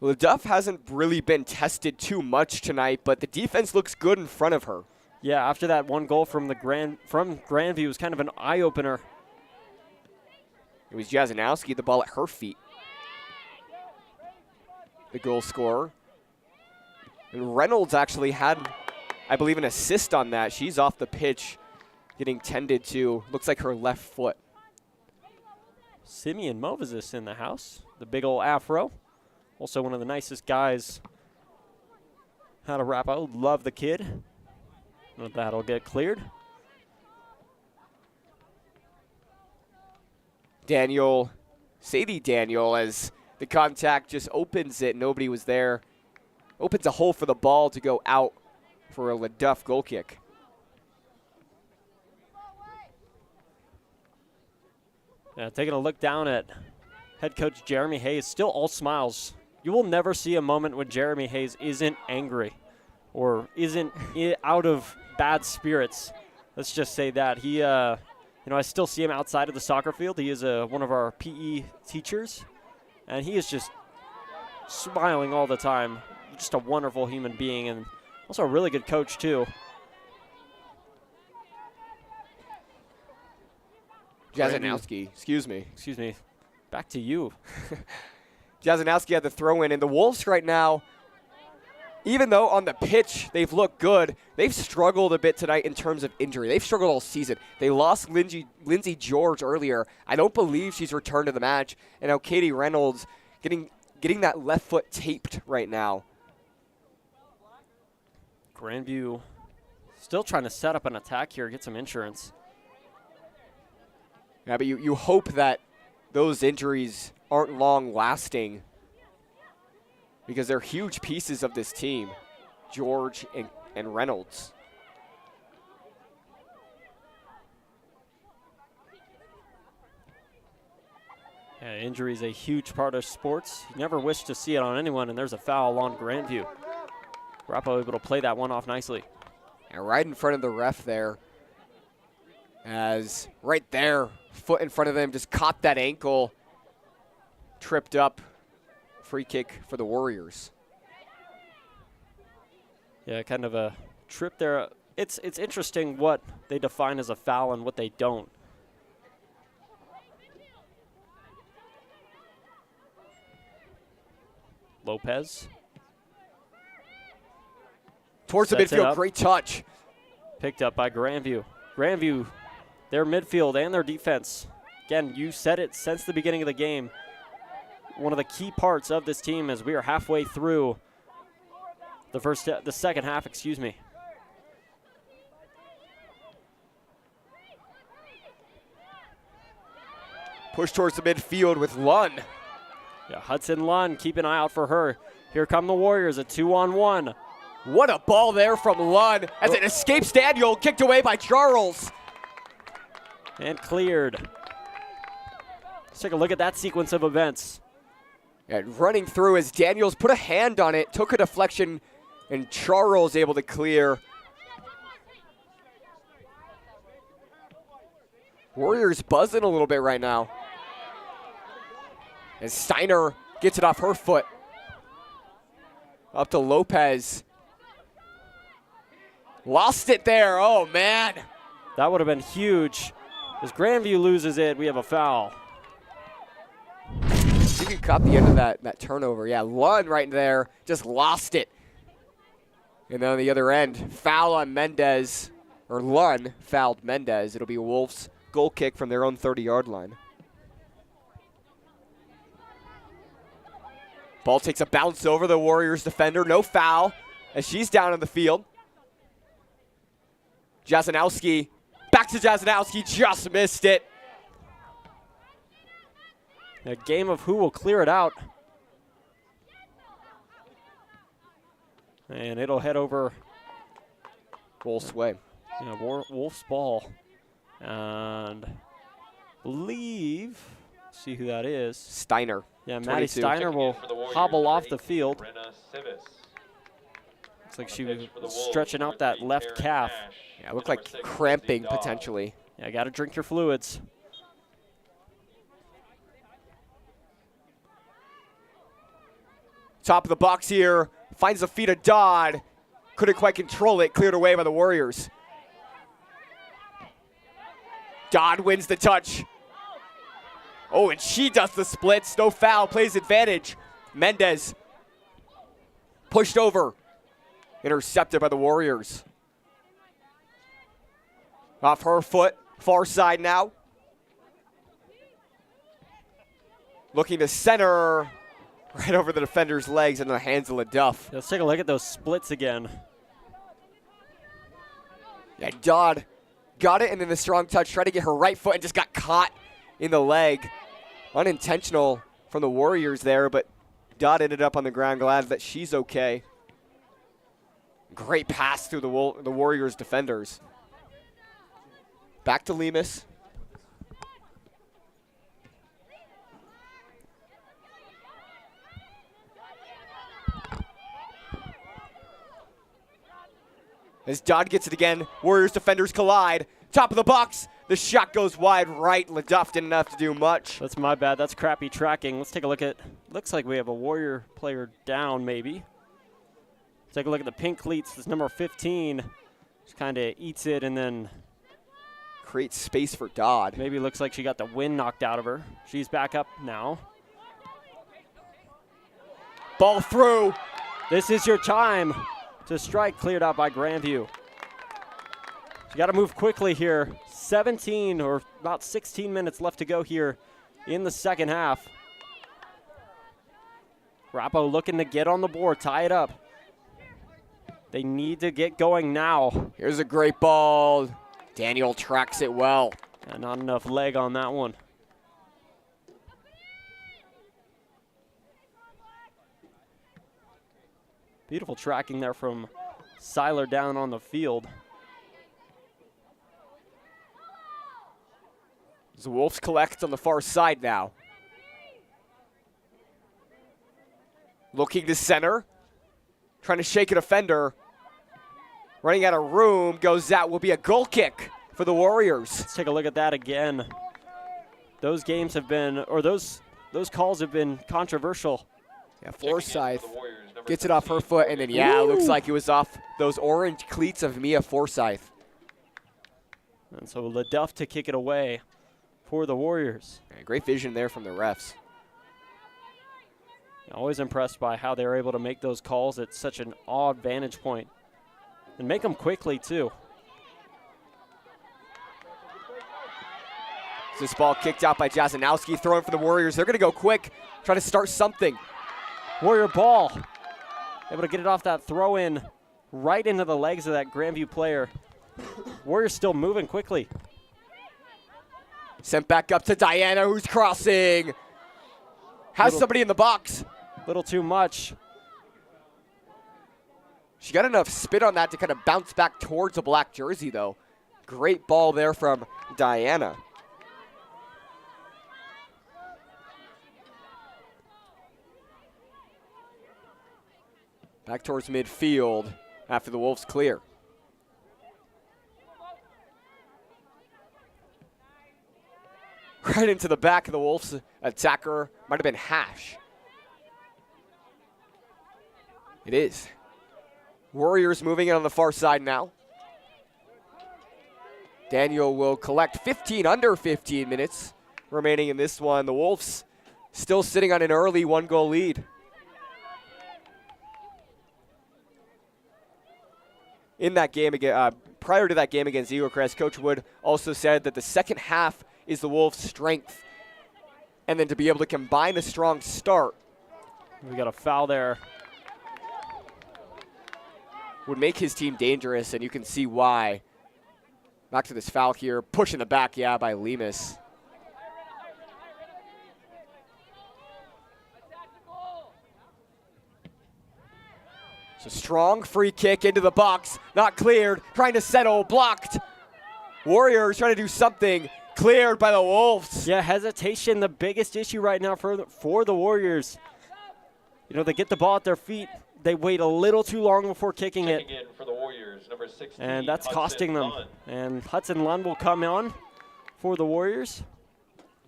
LaDuff hasn't really been tested too much tonight, but the defense looks good in front of her. Yeah, after that one goal from Grandview was kind of an eye-opener. It was Jasanowski, the ball at her feet. The goal scorer. And Reynolds actually had, I believe, an assist on that. She's off the pitch, getting tended to, looks like her left foot. Simeon Movizis in the house, the big old afro. Also one of the nicest guys out of Arapahoe. Love the kid. And that'll get cleared. Sadie Daniel, as the contact just opens it, nobody was there. Opens a hole for the ball to go out for a LaDuff goal kick. Yeah, taking a look down at head coach Jeremy Hayes, still all smiles. You will never see a moment when Jeremy Hayes isn't angry or isn't out of bad spirits. Let's just say that. He, I still see him outside of the soccer field. He is one of our PE teachers, and he is just smiling all the time. Just a wonderful human being, and also a really good coach, too. Jasanowski, excuse me. Excuse me. Back to you. Jasanowski had the throw in, and the Wolves right now, even though on the pitch they've looked good, they've struggled a bit tonight in terms of injury. They've struggled all season. They lost Lindsey George earlier. I don't believe she's returned to the match. And now Katie Reynolds getting that left foot taped right now. Grandview still trying to set up an attack here, get some insurance. Yeah, but you hope that those injuries aren't long-lasting because they're huge pieces of this team, George and Reynolds. Yeah, injury is a huge part of sports. You never wish to see it on anyone, and there's a foul on Grandview. Arapahoe able to play that one off nicely. And right in front of the ref there, as right there, foot in front of him, just caught that ankle, tripped up. Free kick for the Warriors. Yeah, kind of a trip there. It's interesting what they define as a foul and what they don't. Lopez. Towards the midfield, great touch. Picked up by Grandview. Grandview, their midfield and their defense. Again, you said it since the beginning of the game. One of the key parts of this team as we are halfway through the second half, excuse me. Push towards the midfield with Lunn. Yeah, Hudson Lunn, keep an eye out for her. Here come the Warriors, a 2-on-1. What a ball there from Lunn as it escapes Daniel, kicked away by Charles. And cleared. Let's take a look at that sequence of events. And running through as Daniels put a hand on it, took a deflection, and Charles able to clear. Warriors buzzing a little bit right now. And Steiner gets it off her foot. Up to Lopez. Lost it there. Oh, man. That would have been huge. As Grandview loses it, we have a foul. You can cut the end of that turnover. Yeah, Lund right there just lost it. And then on the other end, foul on Mendez, or Lund fouled Mendez. It'll be a Wolves goal kick from their own 30-yard line. Ball takes a bounce over the Warriors defender. No foul as she's down on the field. Jasanowski, back to Jasanowski, just missed it. A game of who will clear it out. And it'll head over Wolf's way. Yeah, Wolf's ball. And believe, see who that is. Steiner. Yeah, 22. Maddie Steiner will hobble off the field. Looks like she was stretching out that left calf. Yeah, it looked like cramping potentially. Yeah, got to drink your fluids. Top of the box here, finds the feet of Dodd. Couldn't quite control it, cleared away by the Warriors. Dodd wins the touch. Oh, and she does the splits, no foul, plays advantage. Mendez pushed over, intercepted by the Warriors. Off her foot, far side now. Looking to center, right over the defender's legs into the hands of LaDuff. Let's take a look at those splits again. Yeah, Dodd got it and then the strong touch, tried to get her right foot and just got caught in the leg. Unintentional from the Warriors there, but Dodd ended up on the ground. Glad that she's okay. Great pass through the Warriors defenders. Back to Lemus. As Dodd gets it again, Warriors defenders collide. Top of the box, the shot goes wide right. LaDuff didn't have to do much. That's my bad, that's crappy tracking. Let's take a look at, looks like we have a Warrior player down maybe. Let's take a look at the pink cleats, this number 15. Just kind of eats it and then creates space for Dodd. Maybe looks like she got the wind knocked out of her. She's back up now. Ball through. This is your time to strike, cleared out by Grandview. You got to move quickly here. 17 or about 16 minutes left to go here in the second half. Arapahoe looking to get on the board, tie it up. They need to get going now. Here's a great ball. Daniel tracks it well. And not enough leg on that one. Beautiful tracking there from Seiler down on the field. The Wolves collect on the far side now. Looking to center. Trying to shake a defender. Running out of room, goes out, will be a goal kick for the Warriors. Let's take a look at that again. Those games have been, or those calls have been controversial. Yeah, Forsyth gets it off her foot, and then, yeah, it looks like it was off those orange cleats of Mia Forsyth. And so LaDuff to kick it away for the Warriors. Yeah, great vision there from the refs. Always impressed by how they're able to make those calls at such an odd vantage point. And make them quickly, too. This ball kicked out by Jasanowski, throwing for the Warriors. They're going to go quick, try to start something. Warrior ball. Able to get it off that throw-in right into the legs of that Grandview player. Warriors still moving quickly. Sent back up to Diana, who's crossing. Has somebody in the box. Little too much. She got enough spin on that to kind of bounce back towards a black jersey, though. Great ball there from Diana. Back towards midfield after the Wolves clear. right into the back of the Wolves attacker. Might have been Hash. It is. Warriors moving in on the far side now. Daniel will collect 15 under 15 minutes remaining in this one. The Wolves still sitting on an early 1-goal lead. In that game, prior to that game against Eagle Crest, Coach Wood also said that the second half is the Wolves' strength. And then to be able to combine a strong start. We got a foul there. Would make his team dangerous, and you can see why. Back to this foul here. Push in the back, yeah, by Lemus. It's a strong free kick into the box. Not cleared. Trying to settle. Blocked. Warriors trying to do something. Cleared by the Wolves. Yeah, hesitation, the biggest issue right now for the Warriors. You know, they get the ball at their feet. They wait a little too long before kicking it. In for the Warriors, number 16, and that's Hudson costing them. Lund. And Hudson Lund will come on for the Warriors.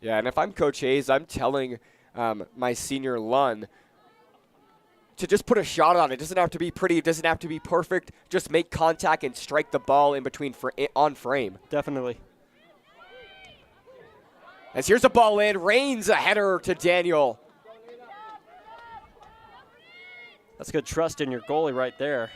Yeah, and if I'm Coach Hayes, I'm telling my senior Lund to just put a shot on it. It doesn't have to be pretty. It doesn't have to be perfect. Just make contact and strike the ball in between on frame. Definitely. As here's a ball in. Rains a header to Daniel. That's good trust in your goalie right there.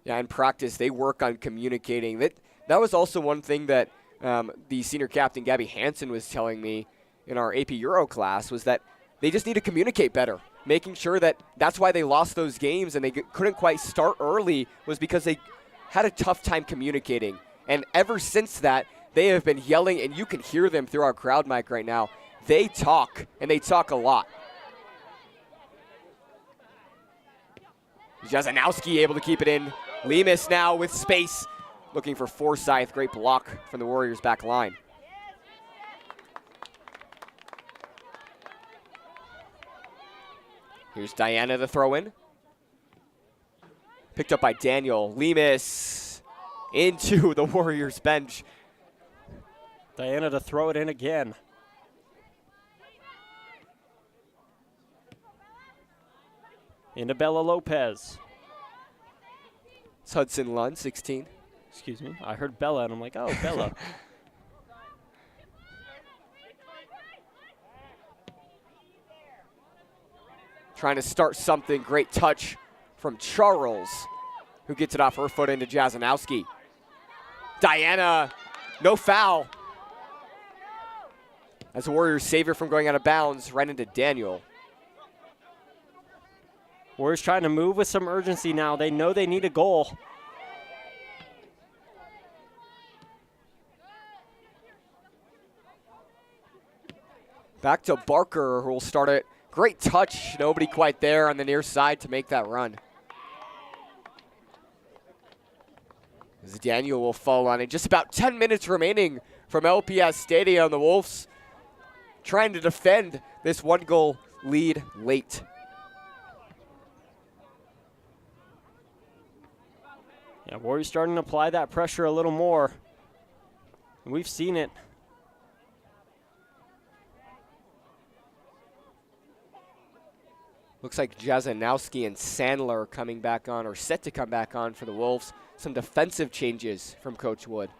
Yeah, in practice, they work on communicating. That was also one thing that the senior captain, Gabby Hansen, was telling me in our AP Euro class, was that they just need to communicate better, making sure that that's why they lost those games and they couldn't quite start early, was because they had a tough time communicating. And ever since that, they have been yelling, and you can hear them through our crowd mic right now. They talk, and they talk a lot. Jazanowski able to keep it in. Lemus now with space, looking for Forsyth. Great block from the Warriors back line. Here's Diana the throw-in. Picked up by Daniel. Lemus into the Warriors bench. Diana to throw it in again. Into Bella Lopez. It's Hudson Lund, 16. Excuse me. I heard Bella, and I'm like, oh, Bella. Trying to start something. Great touch from Charles, who gets it off her foot into Jazanowski. Diana, no foul. As the Warriors save her from going out of bounds, right into Daniel. Warriors trying to move with some urgency now. They know they need a goal. Back to Barker, who will start it. Great touch. Nobody quite there on the near side to make that run. As Daniel will fall on it. Just about 10 minutes remaining from LPS Stadium. The Wolves trying to defend this 1-goal lead late. Yeah, Warriors starting to apply that pressure a little more. We've seen it. Looks like Jazanowski and Sandler coming back on, or set to come back on for the Wolves. Some defensive changes from Coach Wood.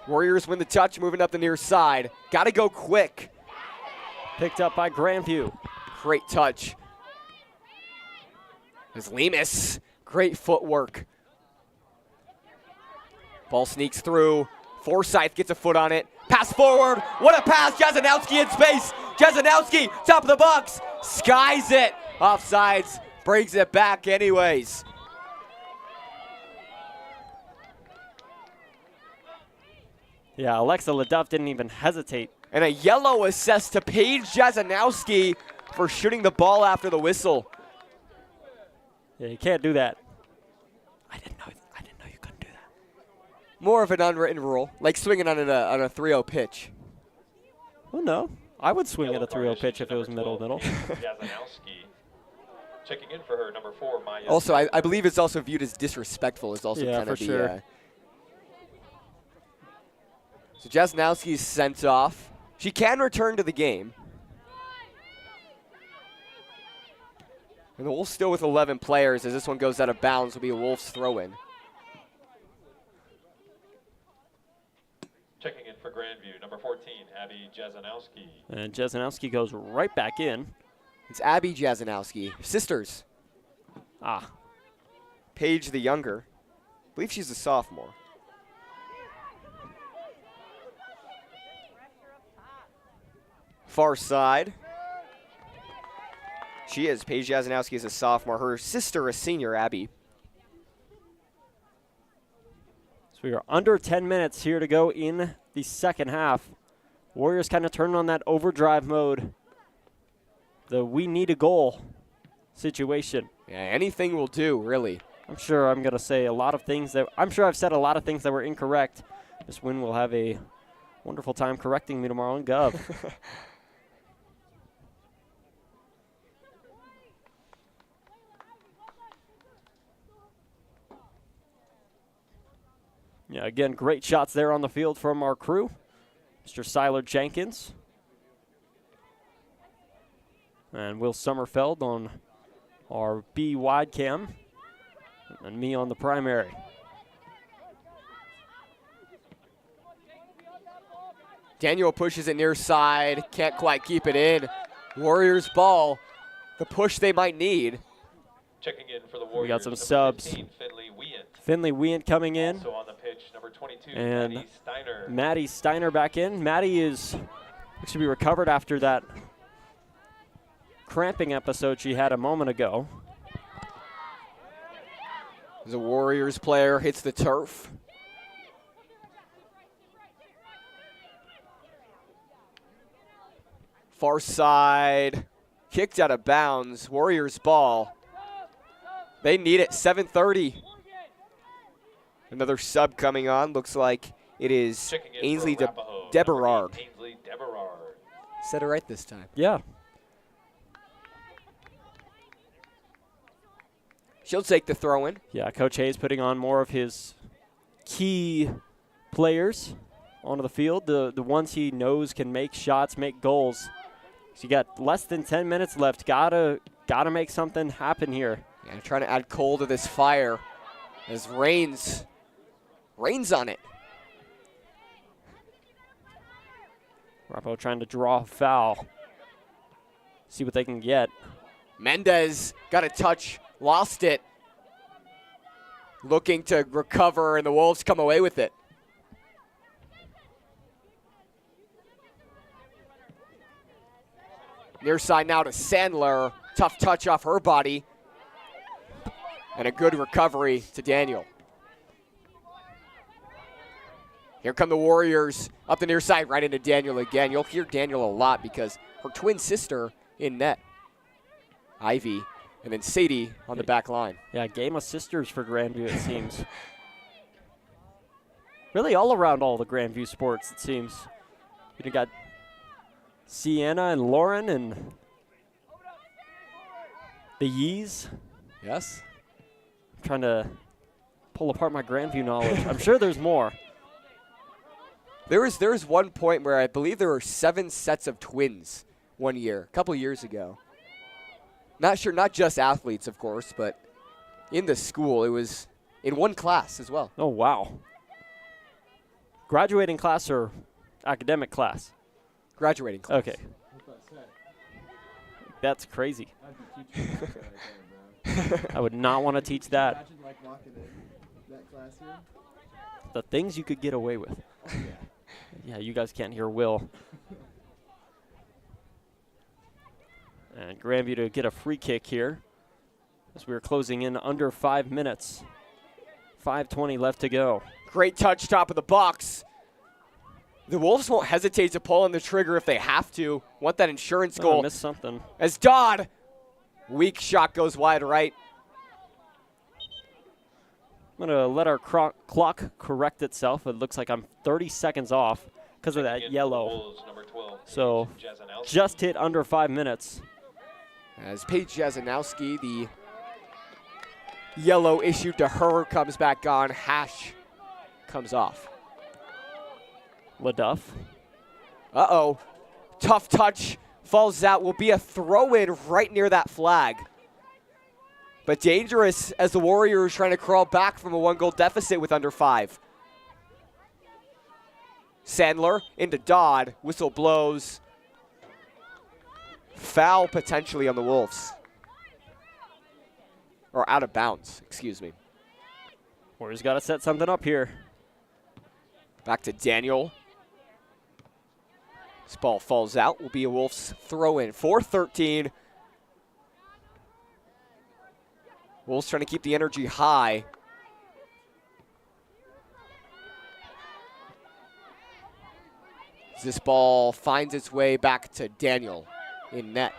Warriors win the touch, moving up the near side. Got to go quick. Picked up by Grandview. Great touch. As Lemus, great footwork. Ball sneaks through. Forsyth gets a foot on it. Pass forward. What a pass. Jazanowski in space. Jazanowski, top of the box. Skies it. Offsides. Brings it back anyways. Yeah, Alexa LeDuff didn't even hesitate. And a yellow assessed to Paige Jazanowski for shooting the ball after the whistle. Yeah, you can't do that. I didn't know you couldn't do that. More of an unwritten rule, like swinging on a 3-0 pitch. Oh no, I would swing at a 3-0 pitch if it was middle. Jazanowski. Checking in for her, number 4, Maya. Also, I believe it's also viewed as disrespectful. Is also Yeah, kind of for the. sure. So Jasnowski's sent off. She can return to the game. And the Wolves still with 11 players as this one goes out of bounds. Will be a Wolves throw-in. Checking in for Grandview, number 14, Abby Jasnowski. And Jasnowski goes right back in. It's Abby Jasnowski, sisters. Ah, Paige the younger. I believe she's a sophomore. Far side. She is. Paige Jasnowski is a sophomore. Her sister, a senior, Abby. so we are under 10 minutes here to go in the second half. Warriors kind of turning on that overdrive mode. The we need a goal situation. Yeah, anything will do, really. I'm sure I'm going to say a lot of things that I'm sure I've said a lot of things that were incorrect. This win will have a wonderful time correcting me tomorrow on Gov. Yeah, again, great shots there on the field from our crew. Mr. Siler Jenkins. And Will Sommerfeld on our B wide cam. And me on the primary. Daniel pushes it near side. Can't quite keep it in. Warriors ball. The push they might need. Checking in for the Warriors. We got some number subs. 15, Finley Weant. Finley Weant coming in. Also on the pitch, number 22, And Maddie Steiner. Maddie Steiner back in. Maddie is looks to be recovered after that cramping episode she had a moment ago. The Warriors player hits the turf. Far side, kicked out of bounds. Warriors ball. They need it. 7:30. Another sub coming on. Looks like it is Checking in Ainsley for Arapahoe, Deberard. number 8, Ainsley Deberard. Said it right this time. Yeah. She'll take the throw in. Yeah, Coach Hayes putting on more of his key players onto the field, the ones he knows can make shots, make goals. So you got less than 10 minutes left. Gotta make something happen here. Yeah, trying to add coal to this fire as rains on it. Arapahoe trying to draw a foul. See what they can get. Mendez got a touch, lost it. Looking to recover, and the Wolves come away with it. Near side now to Sandler. Tough touch off her body. And a good recovery to Daniel. Here come the Warriors up the near side, right into Daniel again. You'll hear Daniel a lot because her twin sister in net, Ivy, and then Sadie on the back line. Yeah, game of sisters for Grandview, it seems. Really all around all the Grandview sports, it seems. You got Sienna and Lauren and the Yees. Yes. I'm trying to pull apart my Grandview knowledge. I'm sure there's more. There was one point where I believe there were 7 sets of twins one year, a couple years ago. Not sure, not just athletes, of course, but in the school, it was in one class as well. Oh, wow. Graduating class or academic class? Graduating class. Okay. That's crazy. I would not want to teach that. The things you could get away with. Yeah, you guys can't hear Will. And Grandview to get a free kick here as we are closing in under 5 minutes. 5:20 left to go. Great touch, top of the box. The Wolves won't hesitate to pull on the trigger if they have to. Want that insurance Oh, goal. I missed something. As Dodd, weak shot goes wide right. I'm going to let our clock correct itself. It looks like I'm 30 seconds off because of that yellow. Wolves, number 12, So Jasnowski. just hit under 5 minutes. As Paige Jazanowski, the yellow issued to her, comes back on. Hash comes off. LaDuff. Uh-oh. Tough touch. Falls out. Will be a throw-in right near that flag. But dangerous as the Warriors trying to crawl back from a 1-goal deficit with under 5. Sandler into Dodd. Whistle blows. Foul potentially on the Wolves. Or out of bounds, excuse me. Warriors got to set something up here. Back to Daniel. This ball falls out. Will be a Wolves throw-in. 4-13. Wolves trying to keep the energy high. This ball finds its way back to Daniel in net.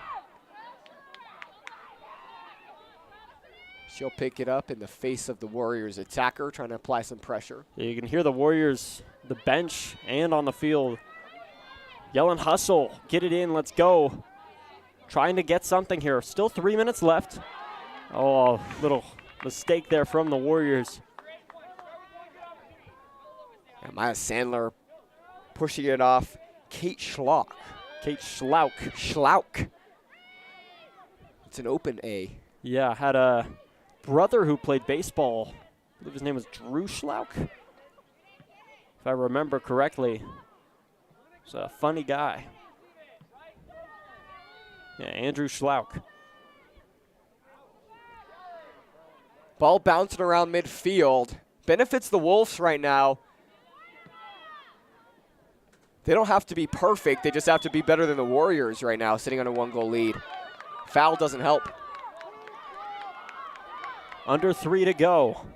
She'll pick it up in the face of the Warriors attacker, trying to apply some pressure. Yeah, you can hear the Warriors, the bench and on the field, yelling hustle, get it in, let's go. Trying to get something here. Still 3 minutes left. Oh, little mistake there from the Warriors. And Maya Sandler pushing it off. Kate Schlauk. Schlauk. It's an open A. Yeah, had a brother who played baseball. I believe his name was Drew Schlauk, if I remember correctly. He's a funny guy. Yeah, Andrew Schlauk. Ball bouncing around midfield. Benefits the Wolves right now. They don't have to be perfect. They just have to be better than the Warriors right now, sitting on a 1-goal lead. Foul doesn't help. Under 3 to go.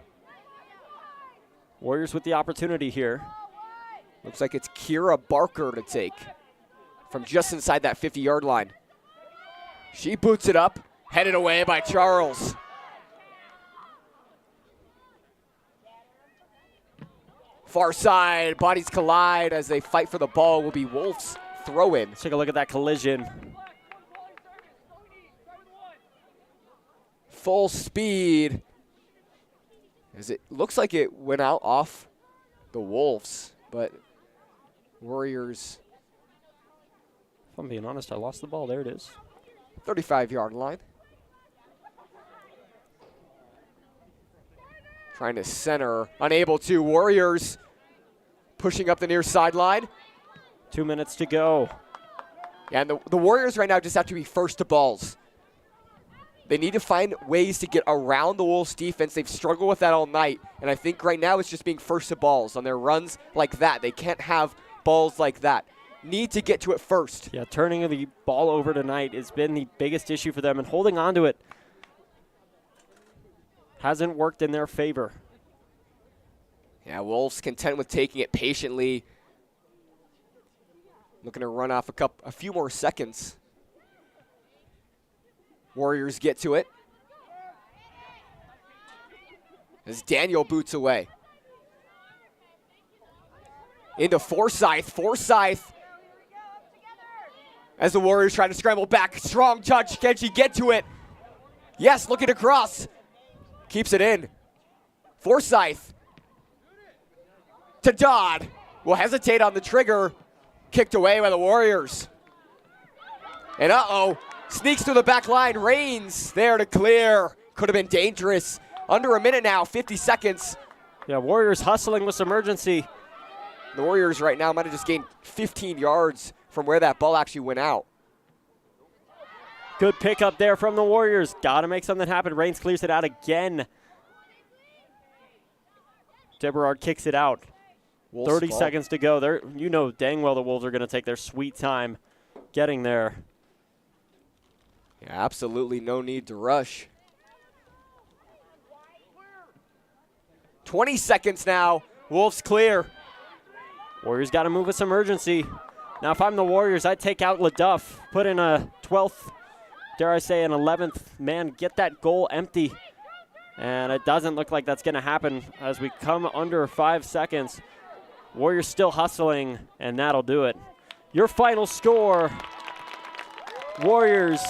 Warriors with the opportunity here. Looks like it's Kira Barker to take from just inside that 50-yard line. She boots it up, headed away by Charles. Far side, bodies collide as they fight for the ball. Will be Wolves throw-in. Let's take a look at that collision. Full speed. As it looks like it went out off the Wolves, but Warriors. If I'm being honest, I lost the ball. There it is. 35-yard line. Trying to center, unable to. Warriors pushing up the near sideline. 2 minutes to go. And the Warriors right now just have to be first to balls. They need to find ways to get around the Wolves defense. They've struggled with that all night. And I think right now it's just being first to balls on their runs like that. They can't have balls like that. Need to get to it first. Yeah, turning the ball over tonight has been the biggest issue for them, and holding on to it hasn't worked in their favor. Yeah, Wolves content with taking it patiently. Looking to run off a few more seconds. Warriors get to it. As Daniel boots away. Into Forsyth. Forsyth. As the Warriors try to scramble back. Strong touch. Can she get to it? Yes, looking across. Keeps it in. Forsyth. To Dodd. Will hesitate on the trigger. Kicked away by the Warriors. And uh-oh. Sneaks through the back line. Reigns there to clear. Could have been dangerous. Under a minute now. 50 seconds. Yeah, Warriors hustling with some urgency. The Warriors right now might have just gained 15 yards from where that ball actually went out. Good pickup there from the Warriors. Got to make something happen. Reigns clears it out again. Deberard kicks it out. Wolves 30 ball. seconds to go. You know dang well the Wolves are going to take their sweet time getting there. Yeah, absolutely no need to rush. 20 seconds now. Wolves clear. Warriors got to move with some urgency. Now, if I'm the Warriors, I'd take out LaDuff, put in a 12th, dare I say an 11th man, get that goal empty. And it doesn't look like that's going to happen as we come under 5 seconds. Warriors still hustling, and that'll do it. Your final score, Warriors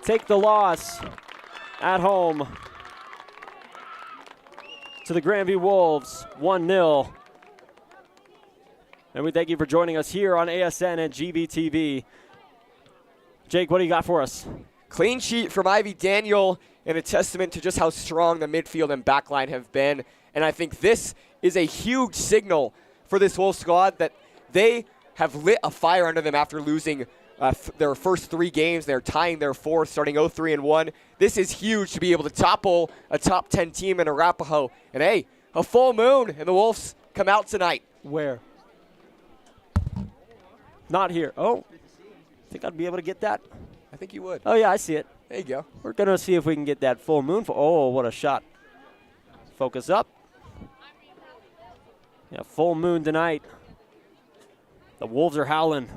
take the loss at home to the Grandview Wolves, 1-0. And we thank you for joining us here on ASN and GVTV. Jake, what do you got for us? Clean sheet from Ivy Daniel, and a testament to just how strong the midfield and backline have been. And I think this is a huge signal for this Wolves squad that they have lit a fire under them after losing their first 3 games. They're tying their 4th, starting 0-3-1. This is huge to be able to topple a top 10 team in Arapahoe. And hey, a full moon, and the Wolves come out tonight. Where? Not here. Oh, think I'd be able to get that? I think you would. Oh, yeah, I see it. There you go. We're going to see if we can get that full moon. Oh, what a shot. Focus up. Yeah, full moon tonight. The Wolves are howling.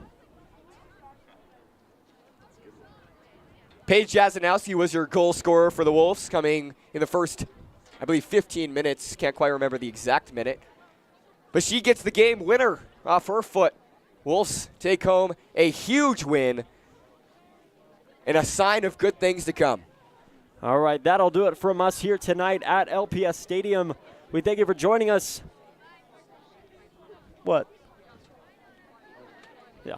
Paige Jazanowski was your goal scorer for the Wolves, coming in the first, I believe, 15 minutes. Can't quite remember the exact minute. But she gets the game winner off her foot. Wolves take home a huge win and a sign of good things to come. All right, that'll do it from us here tonight at LPS Stadium. We thank you for joining us. What? Yeah.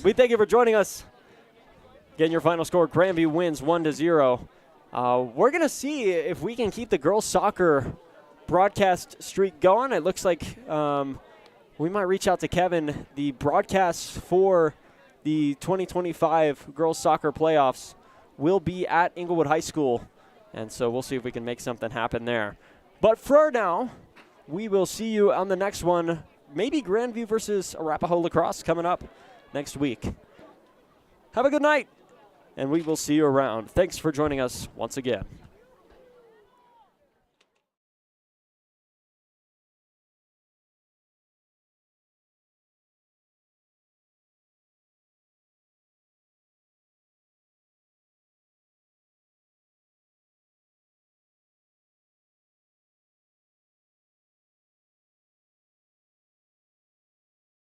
We thank you for joining us. Again, your final score, Grandview wins 1-0. We're going to see if we can keep the girls' soccer broadcast streak going. It looks like we might reach out to Kevin. The broadcasts for the 2025 girls' soccer playoffs will be at Inglewood High School, and so we'll see if we can make something happen there. But for now, we will see you on the next one. Maybe Grandview versus Arapahoe lacrosse coming up next week. Have a good night, and we will see you around. Thanks for joining us once again.